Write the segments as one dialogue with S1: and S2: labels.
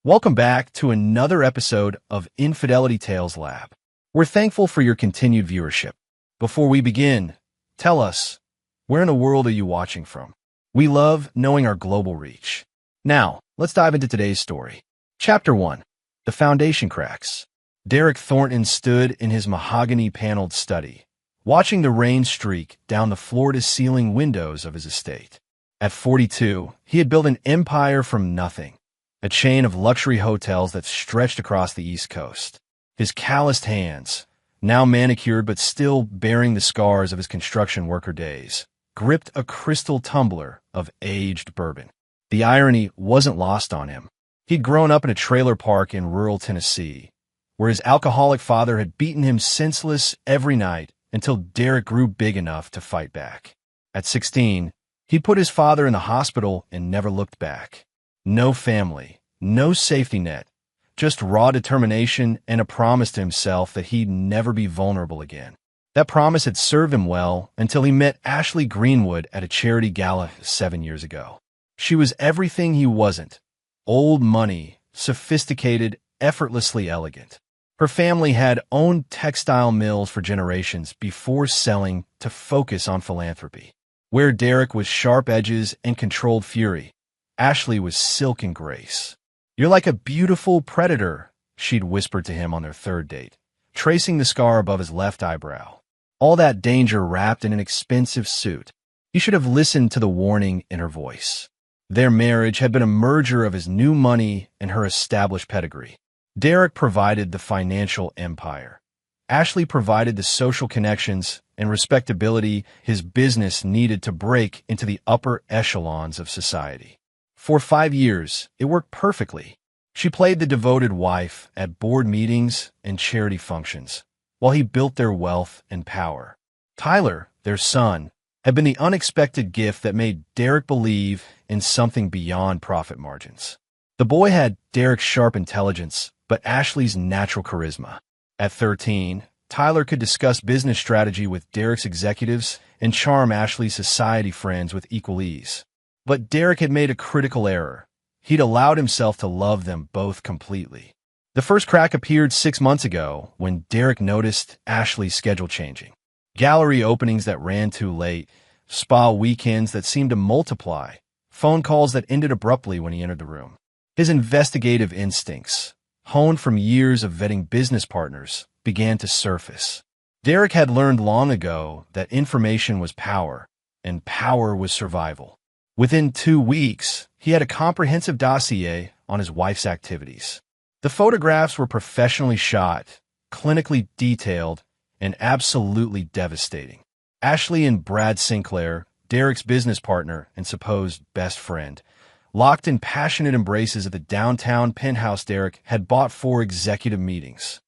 S1: Welcome back to another episode of Infidelity Tales Lab. We're thankful for your continued viewership. Before we begin, tell us, where in the world are you watching from? We love knowing our global reach. Now, let's dive into today's story. Chapter 1. The Foundation Cracks. Derek Thornton stood in his mahogany-paneled study, watching the rain streak down the floor-to-ceiling windows of his estate. At 42, he had built an empire from nothing, a chain of luxury hotels that stretched across the East Coast. His calloused hands, now manicured but still bearing the scars of his construction worker days, gripped a crystal tumbler of aged bourbon. The irony wasn't lost on him. He'd grown up in a trailer park in rural Tennessee, where his alcoholic father had beaten him senseless every night until Derek grew big enough to fight back. At 16, he put his father in the hospital and never looked back. No family, no safety net, just raw determination and a promise to himself that he'd never be vulnerable again. That promise had served him well until he met Ashley Greenwood at a charity gala 7 years ago. She was everything he wasn't: old money, sophisticated, effortlessly elegant. Her family had owned textile mills for generations before selling to focus on philanthropy. Where Derek was sharp edges and controlled fury, Ashley was silken grace. "You're like a beautiful predator," she'd whispered to him on their third date, tracing the scar above his left eyebrow. All that danger wrapped in an expensive suit. He should have listened to the warning in her voice. Their marriage had been a merger of his new money and her established pedigree. Derek provided the financial empire. Ashley provided the social connections and respectability his business needed to break into the upper echelons of society. For 5 years, it worked perfectly. She played the devoted wife at board meetings and charity functions, while he built their wealth and power. Tyler, their son, had been the unexpected gift that made Derek believe in something beyond profit margins. The boy had Derek's sharp intelligence, but Ashley's natural charisma. At 13, Tyler could discuss business strategy with Derek's executives and charm Ashley's society friends with equal ease. But Derek had made a critical error. He'd allowed himself to love them both completely. The first crack appeared 6 months ago when Derek noticed Ashley's schedule changing. Gallery openings that ran too late, spa weekends that seemed to multiply, phone calls that ended abruptly when he entered the room. His investigative instincts, honed from years of vetting business partners, began to surface. Derek had learned long ago that information was power, and power was survival. Within 2 weeks, he had a comprehensive dossier on his wife's activities. The photographs were professionally shot, clinically detailed, and absolutely devastating. Ashley and Brad Sinclair, Derek's business partner and supposed best friend, locked in passionate embraces at the downtown penthouse Derek had bought for executive meetings.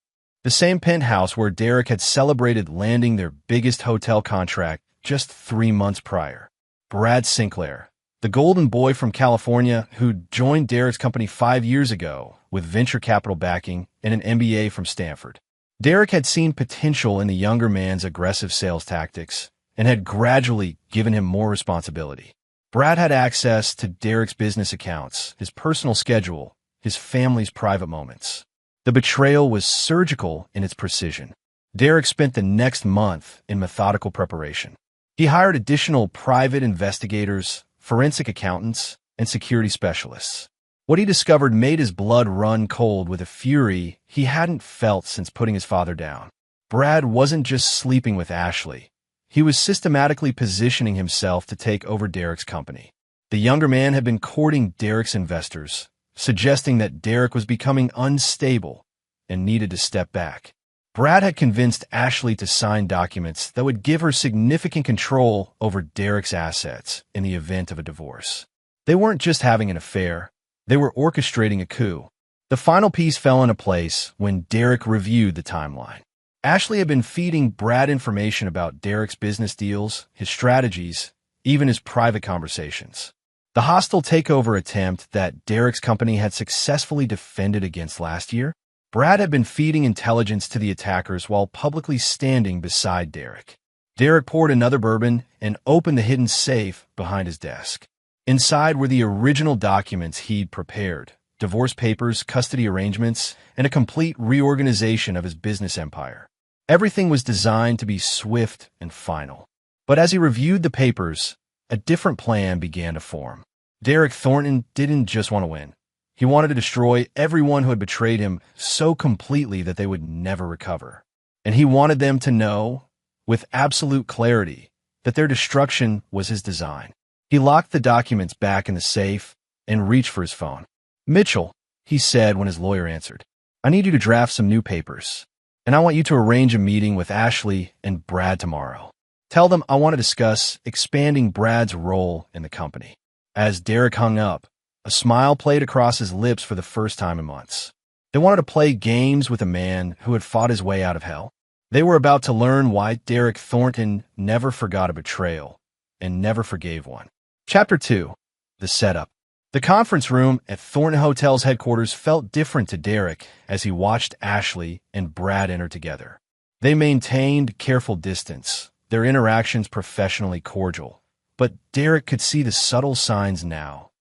S1: The same penthouse where Derek had celebrated landing their biggest hotel contract just 3 months prior. Brad Sinclair, the golden boy from California who'd joined Derek's company 5 years ago with venture capital backing and an MBA from Stanford. Derek had seen potential in the younger man's aggressive sales tactics and had gradually given him more responsibility. Brad had access to Derek's business accounts, his personal schedule, his family's private moments. The betrayal was surgical in its precision. Derek spent the next month in methodical preparation. He hired additional private investigators, forensic accountants, and security specialists. What he discovered made his blood run cold with a fury he hadn't felt since putting his father down. Brad wasn't just sleeping with Ashley. He was systematically positioning himself to take over Derek's company. The younger man had been courting Derek's investors, suggesting that Derek was becoming unstable and needed to step back. Brad had convinced Ashley to sign documents that would give her significant control over Derek's assets in the event of a divorce. They weren't just having an affair, they were orchestrating a coup. The final piece fell into place when Derek reviewed the timeline. Ashley had been feeding Brad information about Derek's business deals, his strategies, even his private conversations. The hostile takeover attempt that Derek's company had successfully defended against last year, Brad had been feeding intelligence to the attackers while publicly standing beside Derek. Derek poured another bourbon and opened the hidden safe behind his desk. Inside were the original documents he'd prepared, divorce papers, custody arrangements, and a complete reorganization of his business empire. Everything was designed to be swift and final. But as he reviewed the papers, a different plan began to form. Derek Thornton didn't just want to win. He wanted to destroy everyone who had betrayed him so completely that they would never recover. And he wanted them to know, with absolute clarity, that their destruction was his design. He locked the documents back in the safe and reached for his phone. "Mitchell," he said when his lawyer answered, "I need you to draft some new papers, and I want you to arrange a meeting with Ashley and Brad tomorrow. Tell them I want to discuss expanding Brad's role in the company." As Derek hung up, a smile played across his lips for the first time in months. They wanted to play games with a man who had fought his way out of hell. They were about to learn why Derek Thornton never forgot a betrayal and never forgave one. Chapter 2. The Setup. The conference room at Thornton Hotel's headquarters felt different to Derek as he watched Ashley and Brad enter together. They maintained careful distance, their interactions professionally cordial. But Derek could see the subtle signs now.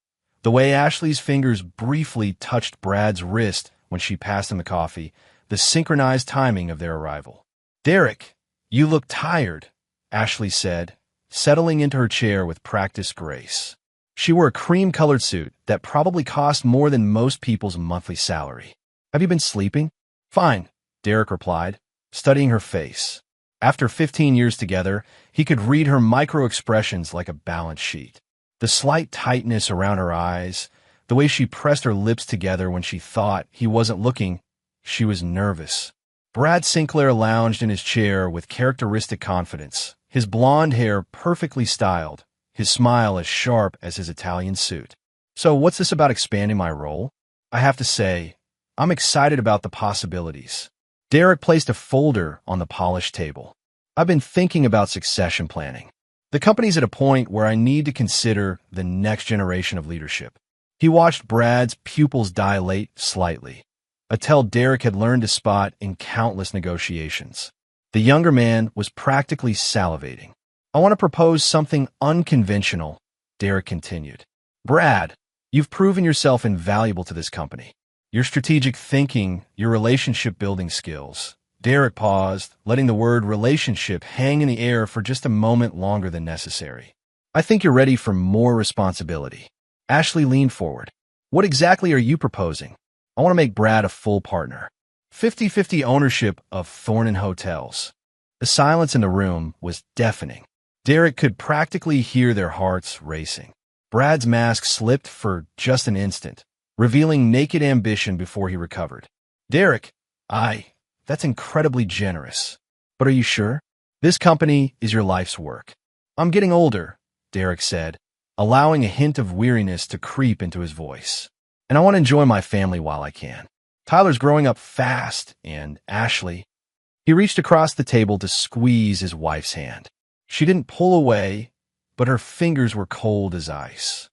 S1: The way Ashley's fingers briefly touched Brad's wrist when she passed him the coffee, the synchronized timing of their arrival. "Derek, you look tired," Ashley said, settling into her chair with practiced grace. She wore a cream-colored suit that probably cost more than most people's monthly salary. "Have you been sleeping?" "Fine," Derek replied, studying her face. After 15 years together, he could read her micro-expressions like a balance sheet. The slight tightness around her eyes, the way she pressed her lips together when she thought he wasn't looking, she was nervous. Brad Sinclair lounged in his chair with characteristic confidence, his blonde hair perfectly styled, his smile as sharp as his Italian suit. "So what's this about expanding my role?" "I have to say, I'm excited about the possibilities." Derek placed a folder on the polished table. "I've been thinking about succession planning. The company's at a point where I need to consider the next generation of leadership." He watched Brad's pupils dilate slightly, a tell Derek had learned to spot in countless negotiations. The younger man was practically salivating. "I want to propose something unconventional," Derek continued. "Brad, you've proven yourself invaluable to this company. Your strategic thinking, your relationship-building skills." Derek paused, letting the word relationship hang in the air for just a moment longer than necessary. "I think you're ready for more responsibility." Ashley leaned forward. "What exactly are you proposing?" "I want to make Brad a full partner. 50-50 ownership of Thornton Hotels." The silence in the room was deafening. Derek could practically hear their hearts racing. Brad's mask slipped for just an instant, revealing naked ambition before he recovered. "Derek, that's incredibly generous. But are you sure? This company is your life's work." "I'm getting older," Derek said, allowing a hint of weariness to creep into his voice. "And I want to enjoy my family while I can. Tyler's growing up fast, and Ashley..." He reached across the table to squeeze his wife's hand. She didn't pull away, but her fingers were cold as ice.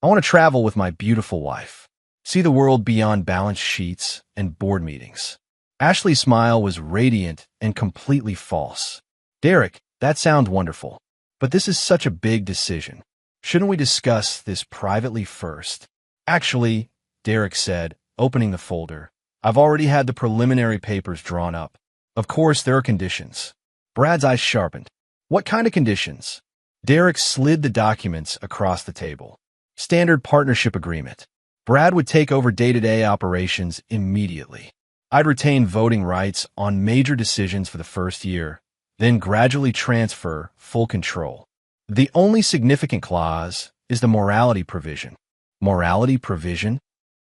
S1: "I want to travel with my beautiful wife. See the world beyond balance sheets and board meetings." Ashley's smile was radiant and completely false. "Derek, that sounds wonderful, but this is such a big decision. Shouldn't we discuss this privately first?" "Actually," Derek said, opening the folder, "I've already had the preliminary papers drawn up. Of course, there are conditions." Brad's eyes sharpened. "What kind of conditions?" Derek slid the documents across the table. "Standard partnership agreement. Brad would take over day-to-day operations immediately. I'd retain voting rights on major decisions for the first year, then gradually transfer full control. The only significant clause is the morality provision." "Morality provision?"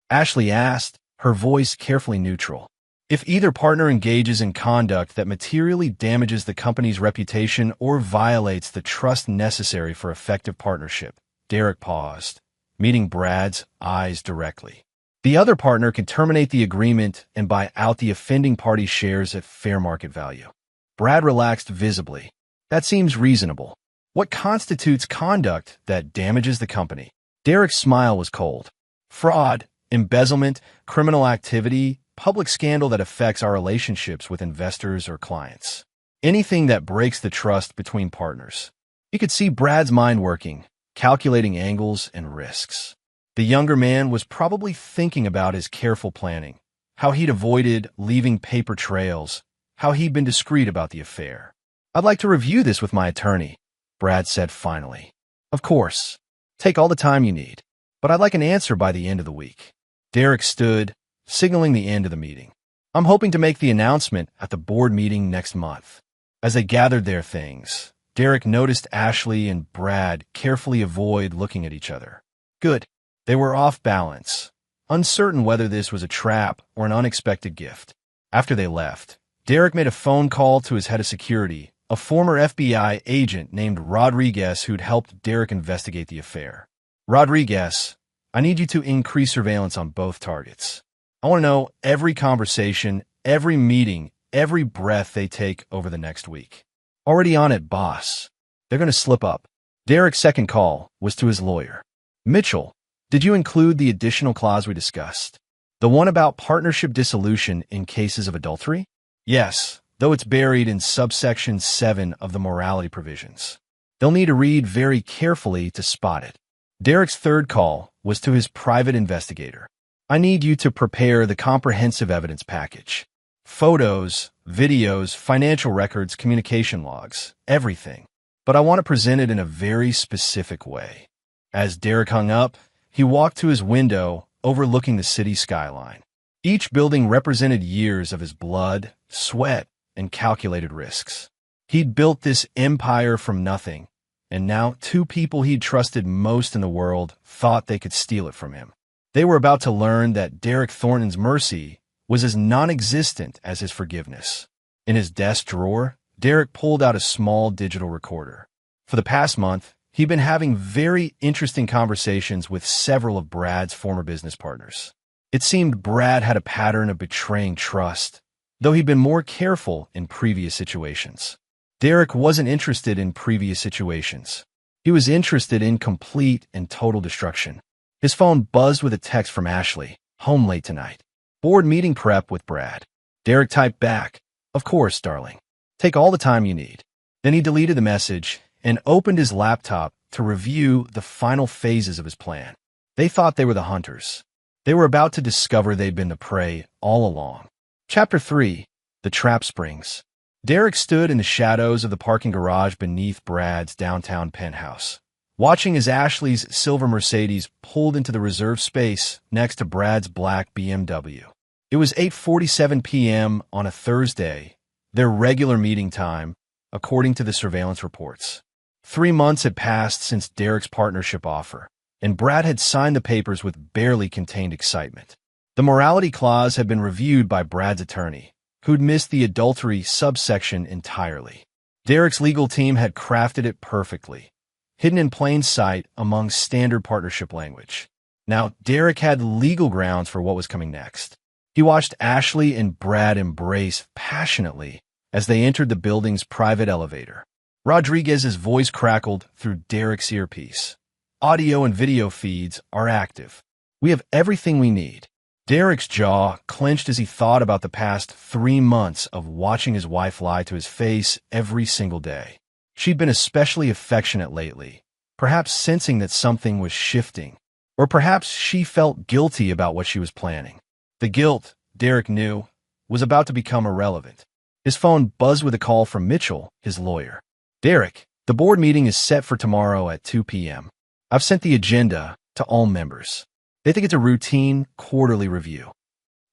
S1: Ashley asked, her voice carefully neutral. "If either partner engages in conduct that materially damages the company's reputation or violates the trust necessary for effective partnership." Derek paused, meeting Brad's eyes directly. "The other partner can terminate the agreement and buy out the offending party's shares at fair market value." Brad relaxed visibly. "That seems reasonable. What constitutes conduct that damages the company?" Derek's smile was cold. "Fraud, embezzlement, criminal activity, public scandal that affects our relationships with investors or clients. Anything that breaks the trust between partners." You could see Brad's mind working, calculating angles and risks. The younger man was probably thinking about his careful planning, how he'd avoided leaving paper trails, how he'd been discreet about the affair. "I'd like to review this with my attorney," Brad said finally. "Of course. Take all the time you need. But I'd like an answer by the end of the week." Derek stood, signaling the end of the meeting. "I'm hoping to make the announcement at the board meeting next month." As they gathered their things, Derek noticed Ashley and Brad carefully avoid looking at each other. Good. They were off balance, uncertain whether this was a trap or an unexpected gift. After they left, Derek made a phone call to his head of security, a former FBI agent named Rodriguez who'd helped Derek investigate the affair. "Rodriguez, I need you to increase surveillance on both targets. I want to know every conversation, every meeting, every breath they take over the next week." "Already on it, boss. They're going to slip up." Derek's second call was to his lawyer. "Mitchell, did you include the additional clause we discussed? The one about partnership dissolution in cases of adultery?" "Yes, though it's buried in subsection 7 of the morality provisions. They'll need to read very carefully to spot it." Derek's third call was to his private investigator. "I need you to prepare the comprehensive evidence package. Photos, videos, financial records, communication logs, everything. But I want to present it in a very specific way." As Derek hung up, he walked to his window overlooking the city skyline. Each building represented years of his blood, sweat, and calculated risks. He'd built this empire from nothing, and now two people he'd trusted most in the world thought they could steal it from him. They were about to learn that Derek Thornton's mercy was as non-existent as his forgiveness. In his desk drawer, Derek pulled out a small digital recorder. For the past month, he'd been having very interesting conversations with several of Brad's former business partners. It seemed Brad had a pattern of betraying trust, though he'd been more careful in previous situations. Derek wasn't interested in previous situations. He was interested in complete and total destruction. His phone buzzed with a text from Ashley, "Home late tonight. Board meeting prep with Brad." Derek typed back, "Of course, darling. Take all the time you need." Then he deleted the message and opened his laptop to review the final phases of his plan. They thought they were the hunters. They were about to discover they'd been the prey all along. Chapter 3. The Trap Springs. Derek stood in the shadows of the parking garage beneath Brad's downtown penthouse, watching as Ashley's silver Mercedes pulled into the reserved space next to Brad's black BMW. It was 8:47 p.m. on a Thursday, their regular meeting time, according to the surveillance reports. 3 months had passed since Derek's partnership offer, and Brad had signed the papers with barely contained excitement. The morality clause had been reviewed by Brad's attorney, who'd missed the adultery subsection entirely. Derek's legal team had crafted it perfectly, hidden in plain sight among standard partnership language. Now, Derek had legal grounds for what was coming next. He watched Ashley and Brad embrace passionately as they entered the building's private elevator. Rodriguez's voice crackled through Derek's earpiece. "Audio and video feeds are active. We have everything we need." Derek's jaw clenched as he thought about the past 3 months of watching his wife lie to his face every single day. She'd been especially affectionate lately, perhaps sensing that something was shifting, or perhaps she felt guilty about what she was planning. The guilt, Derek knew, was about to become irrelevant. His phone buzzed with a call from Mitchell, his lawyer. "Derek, the board meeting is set for tomorrow at 2 p.m. I've sent the agenda to all members. They think it's a routine, quarterly review."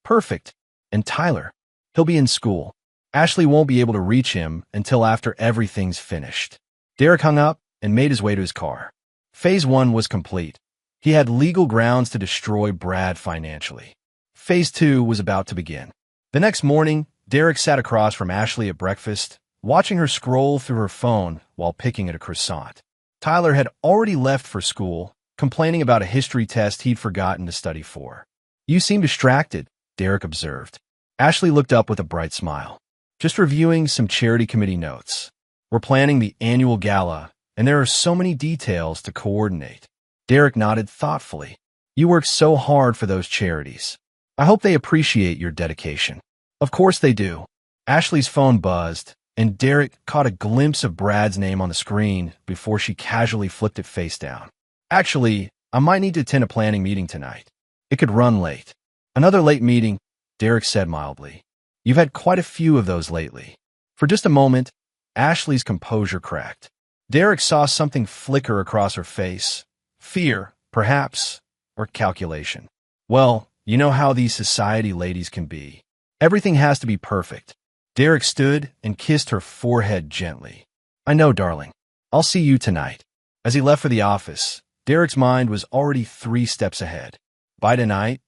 S1: "Perfect. And Tyler? He'll be in school. Ashley won't be able to reach him until after everything's finished." Derek hung up and made his way to his car. Phase 1 was complete. He had legal grounds to destroy Brad financially. Phase 2 was about to begin. The next morning, Derek sat across from Ashley at breakfast, watching her scroll through her phone while picking at a croissant. Tyler had already left for school, complaining about a history test he'd forgotten to study for. "You seem distracted," Derek observed. Ashley looked up with a bright smile. "Just reviewing some charity committee notes. We're planning the annual gala, and there are so many details to coordinate." Derek nodded thoughtfully. "You work so hard for those charities. I hope they appreciate your dedication." "Of course they do." Ashley's phone buzzed, and Derek caught a glimpse of Brad's name on the screen before she casually flipped it face down. "Actually, I might need to attend a planning meeting tonight. It could run late. Another late meeting, Derek said mildly. You've had quite a few of those lately. For just a moment, Ashley's composure cracked. Derek saw something flicker across her face. Fear, perhaps, or calculation. Well, you know how these society ladies can be. Everything has to be perfect. Derek stood and kissed her forehead gently. I know, darling. I'll see you tonight. As he left for the office, Derek's mind was already 3 steps ahead. By tonight,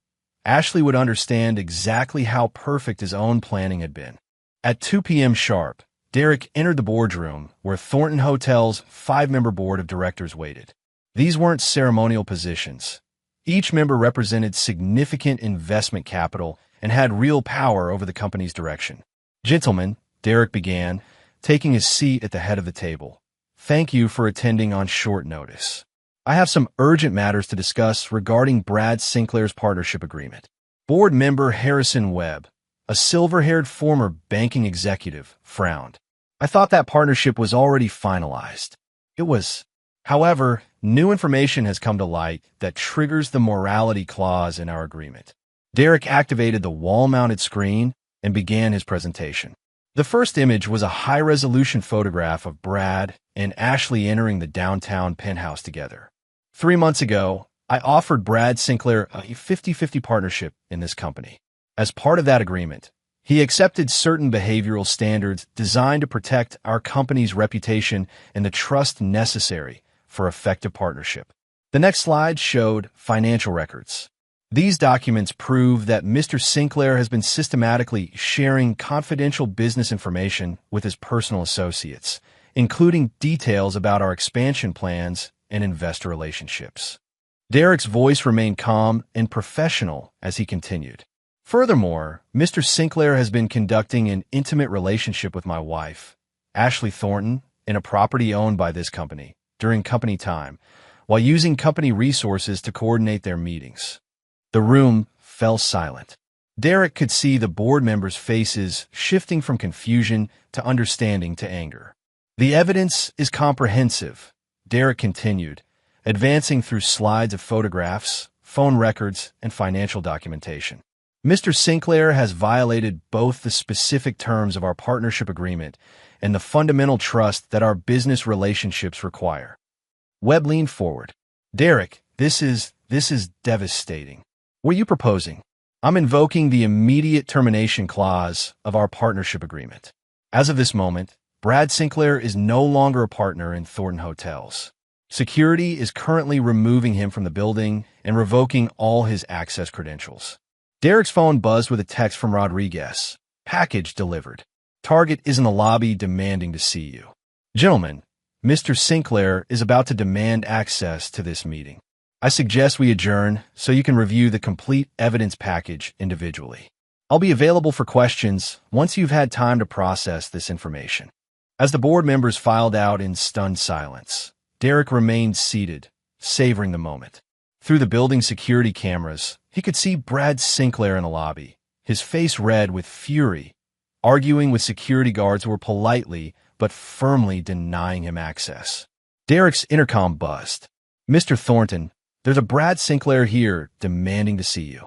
S1: Ashley would understand exactly how perfect his own planning had been. At 2 p.m. sharp, Derek entered the boardroom where Thornton Hotel's 5-member board of directors waited. These weren't ceremonial positions. Each member represented significant investment capital and had real power over the company's direction. Gentlemen, Derek began, taking his seat at the head of the table. Thank you for attending on short notice. I have some urgent matters to discuss regarding Brad Sinclair's partnership agreement. Board member Harrison Webb, a silver-haired former banking executive, frowned. I thought that partnership was already finalized. It was. However, new information has come to light that triggers the morality clause in our agreement. Derek activated the wall-mounted screen and began his presentation. The first image was a high-resolution photograph of Brad and Ashley entering the downtown penthouse together. 3 months ago, I offered Brad Sinclair a 50-50 partnership in this company. As part of that agreement, he accepted certain behavioral standards designed to protect our company's reputation and the trust necessary for effective partnership. The next slide showed financial records. These documents prove that Mr. Sinclair has been systematically sharing confidential business information with his personal associates, including details about our expansion plans and investor relationships. Derek's voice remained calm and professional as he continued. Furthermore, Mr. Sinclair has been conducting an intimate relationship with my wife, Ashley Thornton, in a property owned by this company, during company time, while using company resources to coordinate their meetings. The room fell silent. Derek could see the board members' faces shifting from confusion to understanding to anger. The evidence is comprehensive, Derek continued, advancing through slides of photographs, phone records, and financial documentation. Mr. Sinclair has violated both the specific terms of our partnership agreement and the fundamental trust that our business relationships require. Webb leaned forward. Derek, this is devastating. What are you proposing? I'm invoking the immediate termination clause of our partnership agreement. As of this moment, Brad Sinclair is no longer a partner in Thornton Hotels. Security is currently removing him from the building and revoking all his access credentials. Derek's phone buzzed with a text from Rodriguez. Package delivered. Target is in the lobby demanding to see you. Gentlemen, Mr. Sinclair is about to demand access to this meeting. I suggest we adjourn so you can review the complete evidence package individually. I'll be available for questions once you've had time to process this information. As the board members filed out in stunned silence, Derek remained seated, savoring the moment. Through the building security cameras, he could see Brad Sinclair in the lobby, his face red with fury, arguing with security guards who were politely but firmly denying him access. Derek's intercom buzzed. Mr. Thornton, there's a Brad Sinclair here demanding to see you.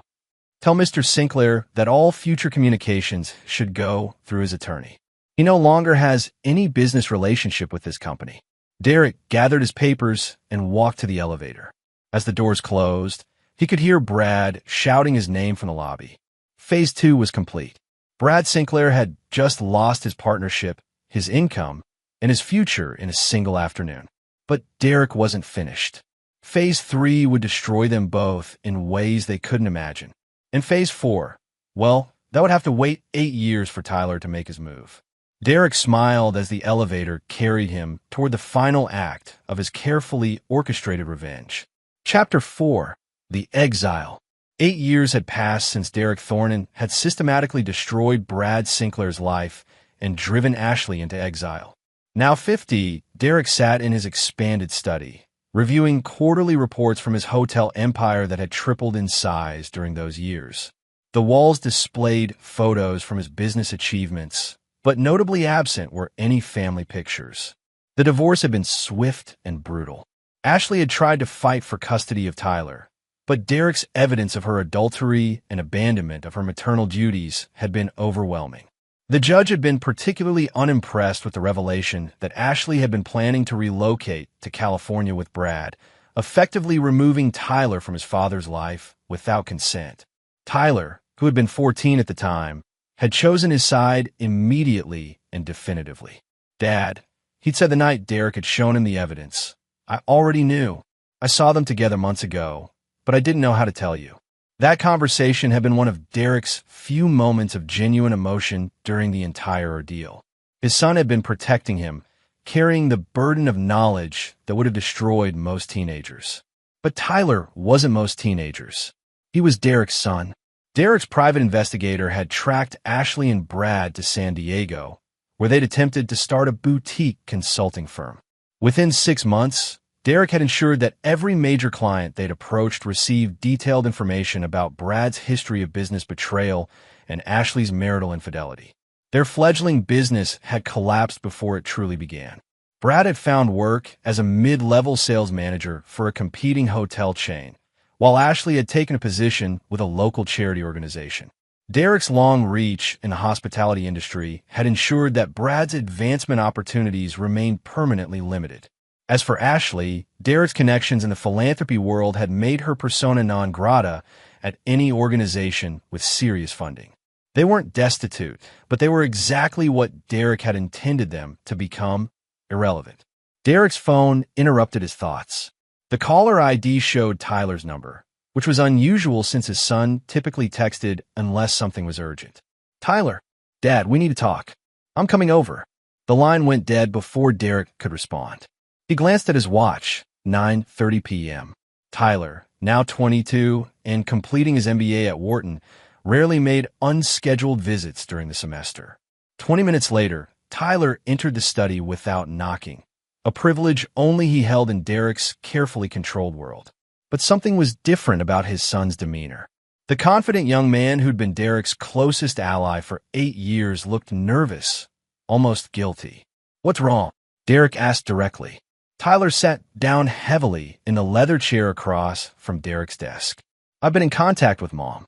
S1: Tell Mr. Sinclair that all future communications should go through his attorney. He no longer has any business relationship with this company. Derek gathered his papers and walked to the elevator. As the doors closed, he could hear Brad shouting his name from the lobby. Phase 2 was complete. Brad Sinclair had just lost his partnership, his income, and his future in a single afternoon. But Derek wasn't finished. Phase 3 would destroy them both in ways they couldn't imagine. And Phase 4, well, that would have to wait 8 years for Tyler to make his move. Derek smiled as the elevator carried him toward the final act of his carefully orchestrated revenge. Chapter 4. The Exile. 8 years had passed since Derek Thornton had systematically destroyed Brad Sinclair's life and driven Ashley into exile. Now 50, Derek sat in his expanded study, reviewing quarterly reports from his hotel empire that had tripled in size during those years. The walls displayed photos from his business achievements, but notably absent were any family pictures. The divorce had been swift and brutal. Ashley had tried to fight for custody of Tyler, but Derek's evidence of her adultery and abandonment of her maternal duties had been overwhelming. The judge had been particularly unimpressed with the revelation that Ashley had been planning to relocate to California with Brad, effectively removing Tyler from his father's life without consent. Tyler, who had been 14 at the time, had chosen his side immediately and definitively. "Dad," he'd said the night Derek had shown him the evidence, "I already knew. I saw them together months ago, but I didn't know how to tell you." That conversation had been one of Derek's few moments of genuine emotion during the entire ordeal. His son had been protecting him, carrying the burden of knowledge that would have destroyed most teenagers. But Tyler wasn't most teenagers. He was Derek's son. Derek's private investigator had tracked Ashley and Brad to San Diego, where they'd attempted to start a boutique consulting firm. Within 6 months, Derek had ensured that every major client they'd approached received detailed information about Brad's history of business betrayal and Ashley's marital infidelity. Their fledgling business had collapsed before it truly began. Brad had found work as a mid-level sales manager for a competing hotel chain, while Ashley had taken a position with a local charity organization. Derek's long reach in the hospitality industry had ensured that Brad's advancement opportunities remained permanently limited. As for Ashley, Derek's connections in the philanthropy world had made her persona non grata at any organization with serious funding. They weren't destitute, but they were exactly what Derek had intended them to become: irrelevant. Derek's phone interrupted his thoughts. The caller ID showed Tyler's number, which was unusual since his son typically texted unless something was urgent. "Tyler, Dad, we need to talk. I'm coming over." The line went dead before Derek could respond. He glanced at his watch, 9:30 p.m. Tyler, now 22 and completing his MBA at Wharton, rarely made unscheduled visits during the semester. 20 minutes later, Tyler entered the study without knocking, a privilege only he held in Derek's carefully controlled world. But something was different about his son's demeanor. The confident young man who'd been Derek's closest ally for 8 years looked nervous, almost guilty. "What's wrong?" Derek asked directly. Tyler sat down heavily in the leather chair across from Derek's desk. "I've been in contact with Mom."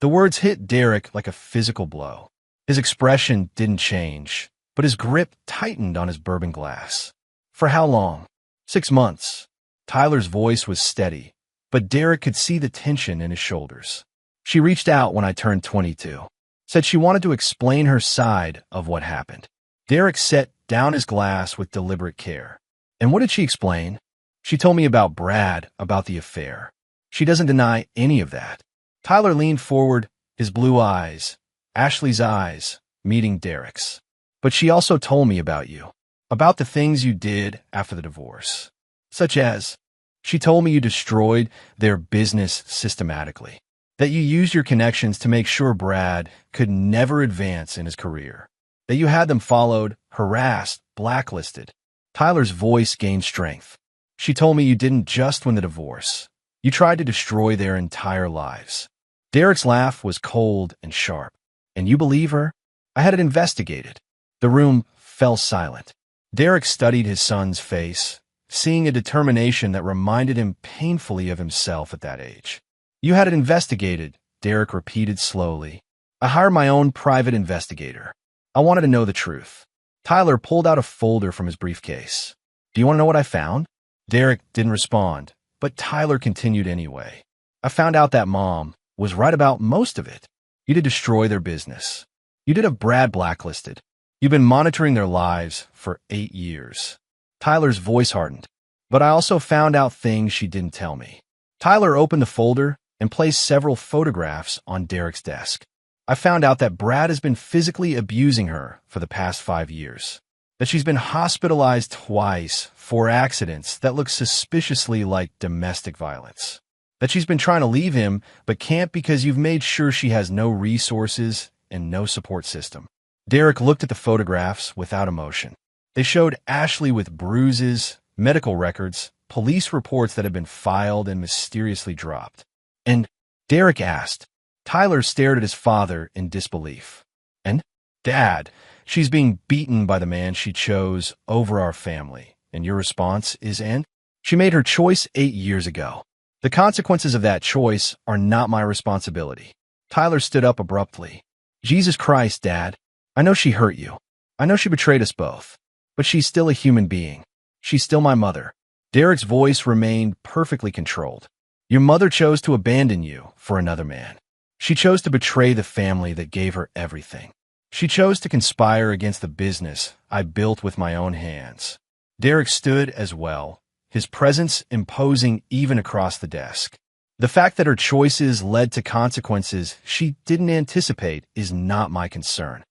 S1: The words hit Derek like a physical blow. His expression didn't change, but his grip tightened on his bourbon glass. "For how long?" 6 months. Tyler's voice was steady, but Derek could see the tension in his shoulders. "She reached out when I turned 22. Said she wanted to explain her side of what happened." Derek set down his glass with deliberate care. "And what did she explain?" "She told me about Brad, about the affair. She doesn't deny any of that." Tyler leaned forward, his blue eyes, Ashley's eyes, meeting Derek's. "But she also told me about you, about the things you did after the divorce. Such as, she told me you destroyed their business systematically, that you used your connections to make sure Brad could never advance in his career, that you had them followed, harassed, blacklisted." Tyler's voice gained strength. "She told me you didn't just win the divorce. You tried to destroy their entire lives." Derek's laugh was cold and sharp. "And you believe her?" "I had it investigated." The room fell silent. Derek studied his son's face, seeing a determination that reminded him painfully of himself at that age. "You had it investigated," Derek repeated slowly. "I hired my own private investigator. I wanted to know the truth." Tyler pulled out a folder from his briefcase. "Do you want to know what I found?" Derek didn't respond, but Tyler continued anyway. "I found out that Mom was right about most of it. You did destroy their business. You did have Brad blacklisted. You've been monitoring their lives for 8 years. Tyler's voice hardened. "But I also found out things she didn't tell me." Tyler opened the folder and placed several photographs on Derek's desk. "I found out that Brad has been physically abusing her for the past 5 years. That she's been hospitalized twice for accidents that look suspiciously like domestic violence. That she's been trying to leave him, but can't because you've made sure she has no resources and no support system." Derek looked at the photographs without emotion. They showed Ashley with bruises, medical records, police reports that had been filed and mysteriously dropped. "And?" Derek asked. Tyler stared at his father in disbelief. "And?" "Dad, she's being beaten by the man she chose over our family. And your response is, and?" She made her choice 8 years ago. The consequences of that choice are not my responsibility. Tyler stood up abruptly. Jesus Christ, Dad. I know she hurt you. I know she betrayed us both. But she's still a human being. She's still my mother. Derek's voice remained perfectly controlled. Your mother chose to abandon you for another man. She chose to betray the family that gave her everything. She chose to conspire against the business I built with my own hands. Derek stood as well, his presence imposing even across the desk. The fact that her choices led to consequences she didn't anticipate is not my concern.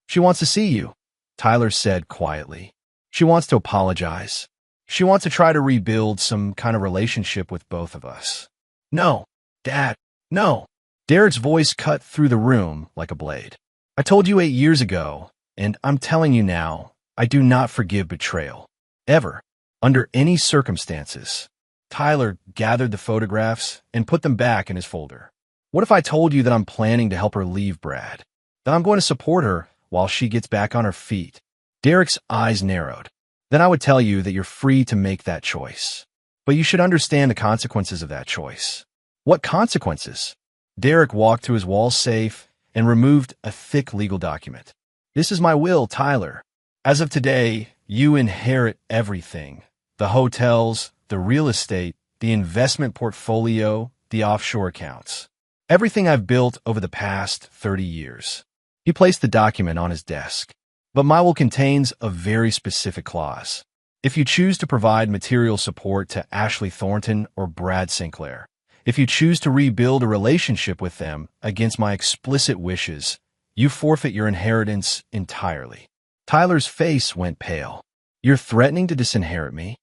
S1: She wants to see you, Tyler said quietly. She wants to apologize. She wants to try to rebuild some kind of relationship with both of us. No, Dad, no. Derek's voice cut through the room like a blade. I told you 8 years ago, and I'm telling you now, I do not forgive betrayal. Ever. Under any circumstances. Tyler gathered the photographs and put them back in his folder. What if I told you that I'm planning to help her leave Brad? That I'm going to support her while she gets back on her feet? Derek's eyes narrowed. Then I would tell you that you're free to make that choice. But you should understand the consequences of that choice. What consequences? Derek walked to his wall safe and removed a thick legal document. This is my will, Tyler. As of today, you inherit everything. The hotels, the real estate, the investment portfolio, the offshore accounts. Everything I've built over the past 30 years. He placed the document on his desk. But my will contains a very specific clause. If you choose to provide material support to Ashley Thornton or Brad Sinclair, if you choose to rebuild a relationship with them against my explicit wishes, you forfeit your inheritance entirely. Tyler's face went pale. You're threatening to disinherit me?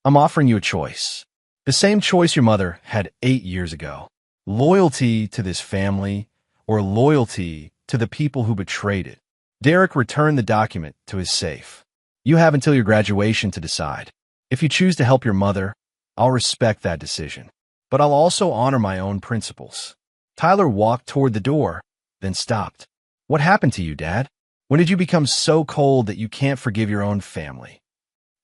S1: I'm offering you a choice. The same choice your mother had 8 years ago. Loyalty to this family or loyalty to the people who betrayed it. Derek returned the document to his safe. You have until your graduation to decide. If you choose to help your mother, I'll respect that decision. But I'll also honor my own principles. Tyler walked toward the door, then stopped. What happened to you, Dad? When did you become so cold that you can't forgive your own family?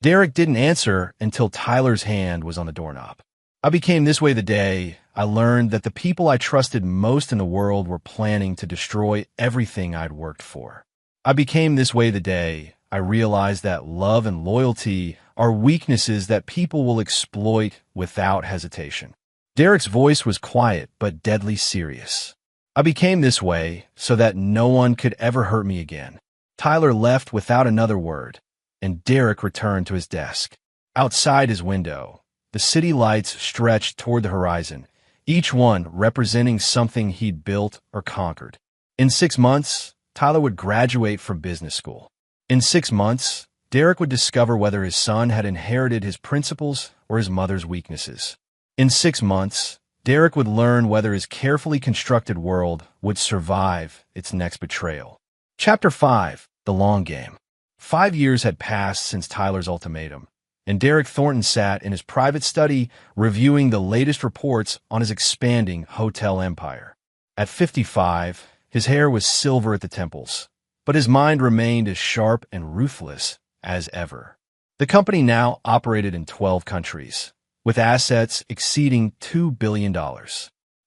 S1: Derek didn't answer until Tyler's hand was on the doorknob. I became this way the day I learned that the people I trusted most in the world were planning to destroy everything I'd worked for. I became this way the day I realized that love and loyalty are weaknesses that people will exploit without hesitation. Derek's voice was quiet but deadly serious. I became this way so that no one could ever hurt me again. Tyler left without another word, and Derek returned to his desk. Outside his window, the city lights stretched toward the horizon, each one representing something he'd built or conquered. In 6 months, Tyler would graduate from business school. In 6 months, Derek would discover whether his son had inherited his principles or his mother's weaknesses. In 6 months, Derek would learn whether his carefully constructed world would survive its next betrayal. Chapter 5. The Long Game. 5 years had passed since Tyler's ultimatum, and Derek Thornton sat in his private study reviewing the latest reports on his expanding hotel empire. At 55, his hair was silver at the temples, but his mind remained as sharp and ruthless as ever. The company now operated in 12 countries, with assets exceeding $2 billion.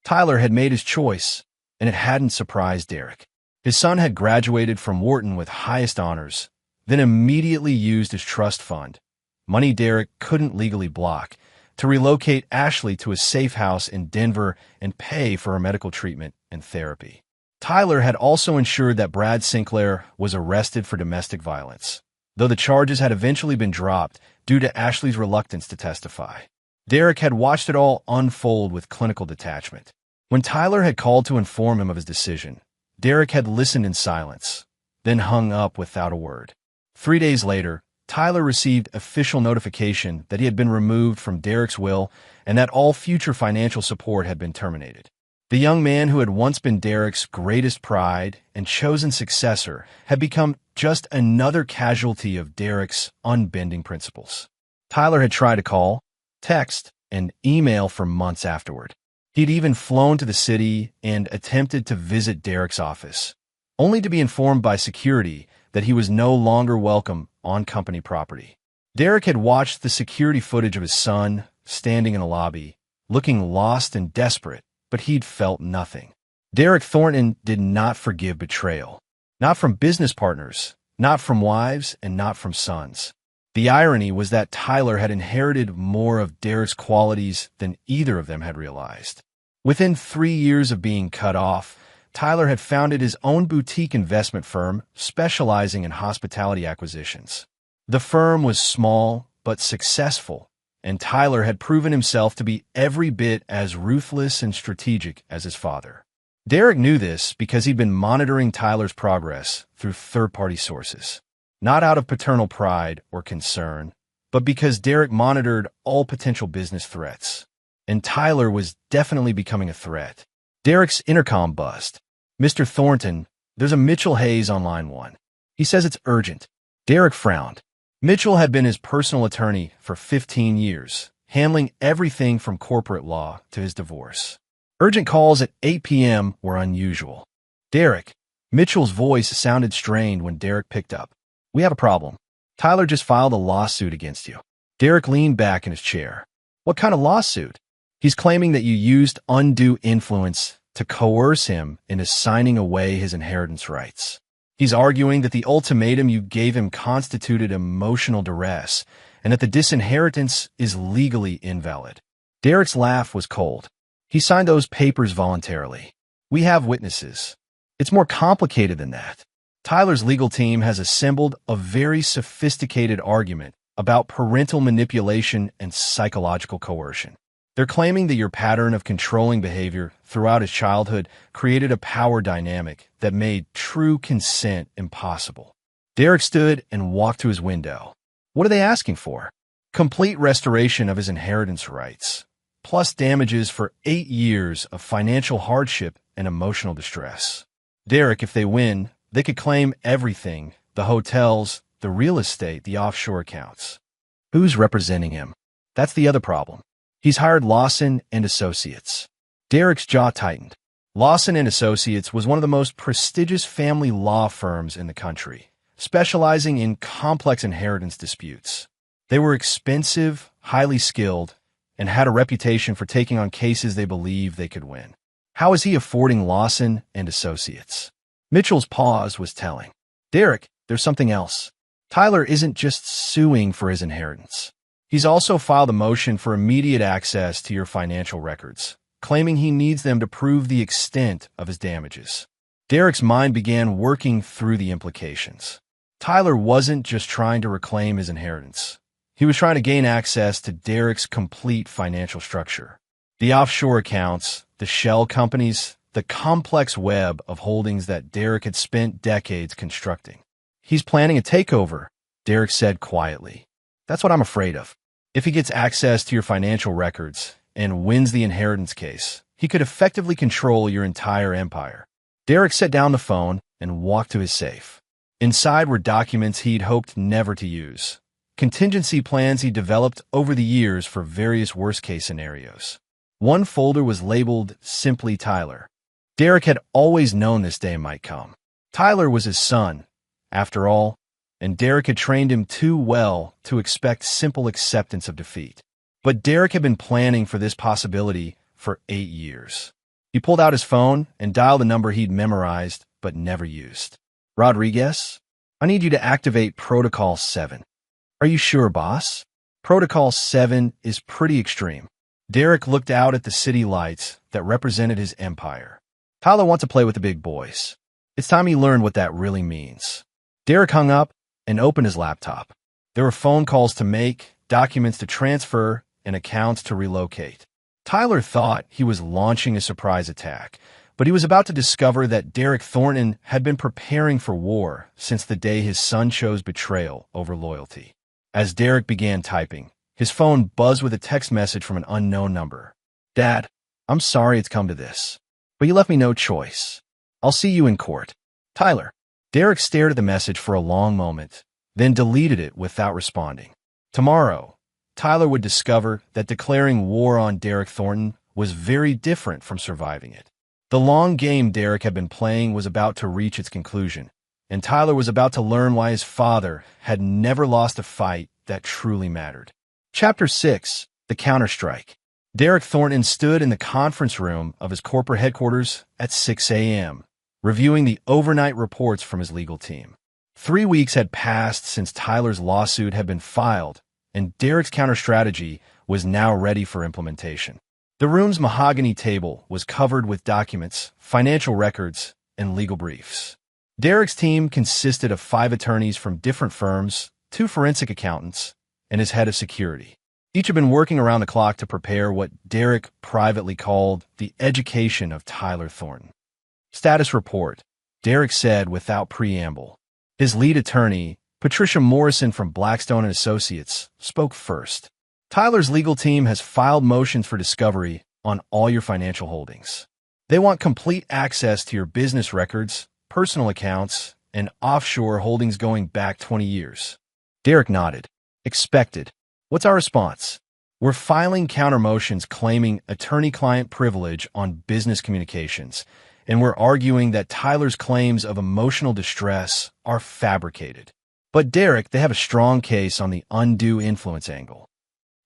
S1: Tyler had made his choice, and it hadn't surprised Derek. His son had graduated from Wharton with highest honors, then immediately used his trust fund, money Derek couldn't legally block, to relocate Ashley to a safe house in Denver and pay for her medical treatment and therapy. Tyler had also ensured that Brad Sinclair was arrested for domestic violence, though the charges had eventually been dropped due to Ashley's reluctance to testify. Derek had watched it all unfold with clinical detachment. When Tyler had called to inform him of his decision, Derek had listened in silence, then hung up without a word. 3 days later, Tyler received official notification that he had been removed from Derek's will and that all future financial support had been terminated. The young man who had once been Derek's greatest pride and chosen successor had become just another casualty of Derek's unbending principles. Tyler had tried to call, text, and email for months afterward. He'd even flown to the city and attempted to visit Derek's office, only to be informed by security that he was no longer welcome on company property. Derek had watched the security footage of his son, standing in a lobby, looking lost and desperate, but he'd felt nothing. Derek Thornton did not forgive betrayal. Not from business partners, not from wives, and not from sons. The irony was that Tyler had inherited more of Derek's qualities than either of them had realized. Within 3 years of being cut off, Tyler had founded his own boutique investment firm specializing in hospitality acquisitions. The firm was small but successful, and Tyler had proven himself to be every bit as ruthless and strategic as his father. Derek knew this because he'd been monitoring Tyler's progress through third-party sources. Not out of paternal pride or concern, but because Derek monitored all potential business threats. And Tyler was definitely becoming a threat. Derek's intercom buzzed. "Mr. Thornton, there's a Mitchell Hayes on line 1. He says it's urgent." Derek frowned. Mitchell had been his personal attorney for 15 years, handling everything from corporate law to his divorce. Urgent calls at 8 p.m. were unusual. "Derek." Mitchell's voice sounded strained when Derek picked up. "We have a problem. Tyler just filed a lawsuit against you." Derek leaned back in his chair. "What kind of lawsuit?" "He's claiming that you used undue influence to coerce him into signing away his inheritance rights. He's arguing that the ultimatum you gave him constituted emotional duress and that the disinheritance is legally invalid." Derek's laugh was cold. "He signed those papers voluntarily. We have witnesses. It's more complicated than that." Tyler's legal team has assembled a very sophisticated argument about parental manipulation and psychological coercion. They're claiming that your pattern of controlling behavior throughout his childhood created a power dynamic that made true consent impossible. Derek stood and walked to his window. "What are they asking for?" "Complete restoration of his inheritance rights, plus damages for 8 years of financial hardship and emotional distress." "Derek, if they win, they could claim everything: the hotels, the real estate, the offshore accounts." "Who's representing him?" "That's the other problem. He's hired Lawson and Associates." Derek's jaw tightened. Lawson and Associates was one of the most prestigious family law firms in the country, specializing in complex inheritance disputes. They were expensive, highly skilled, and had a reputation for taking on cases they believed they could win. How is he affording Lawson and Associates? Mitchell's pause was telling. "Derek, there's something else. Tyler isn't just suing for his inheritance. He's also filed a motion for immediate access to your financial records, claiming he needs them to prove the extent of his damages." Derek's mind began working through the implications. Tyler wasn't just trying to reclaim his inheritance. He was trying to gain access to Derek's complete financial structure. The offshore accounts, the shell companies, the complex web of holdings that Derek had spent decades constructing. "He's planning a takeover," Derek said quietly. "That's what I'm afraid of. If he gets access to your financial records and wins the inheritance case, he could effectively control your entire empire." Derek set down the phone and walked to his safe. Inside were documents he'd hoped never to use, contingency plans he developed over the years for various worst-case scenarios. One folder was labeled simply Tyler. Derek had always known this day might come. Tyler was his son, after all, and Derek had trained him too well to expect simple acceptance of defeat. But Derek had been planning for this possibility for 8 years. He pulled out his phone and dialed a number he'd memorized but never used. "Rodriguez, I need you to activate Protocol 7. "Are you sure, boss?" "Protocol 7 is pretty extreme." Derek looked out at the city lights that represented his empire. "Tyler wants to play with the big boys. It's time he learned what that really means." Derek hung up and opened his laptop. There were phone calls to make, documents to transfer, and accounts to relocate. Tyler thought he was launching a surprise attack, but he was about to discover that Derek Thornton had been preparing for war since the day his son chose betrayal over loyalty. As Derek began typing, his phone buzzed with a text message from an unknown number. "Dad, I'm sorry it's come to this, but you left me no choice. I'll see you in court. Tyler." Derek stared at the message for a long moment, then deleted it without responding. Tomorrow, Tyler would discover that declaring war on Derek Thornton was very different from surviving it. The long game Derek had been playing was about to reach its conclusion, and Tyler was about to learn why his father had never lost a fight that truly mattered. Chapter 6. The Counterstrike. Derek Thornton stood in the conference room of his corporate headquarters at 6 a.m., reviewing the overnight reports from his legal team. 3 weeks had passed since Tyler's lawsuit had been filed, and Derek's counter-strategy was now ready for implementation. The room's mahogany table was covered with documents, financial records, and legal briefs. Derek's team consisted of 5 attorneys from different firms, 2 forensic accountants, and his head of security. Each had been working around the clock to prepare what Derek privately called the education of Tyler Thornton. Status report, Derek said without preamble. His lead attorney, Patricia Morrison from Blackstone & Associates, spoke first. Tyler's legal team has filed motions for discovery on all your financial holdings. They want complete access to your business records, personal accounts, and offshore holdings going back 20 years. Derek nodded. Expected. What's our response? We're filing counter motions claiming attorney-client privilege on business communications, and we're arguing that Tyler's claims of emotional distress are fabricated. But Derek, they have a strong case on the undue influence angle.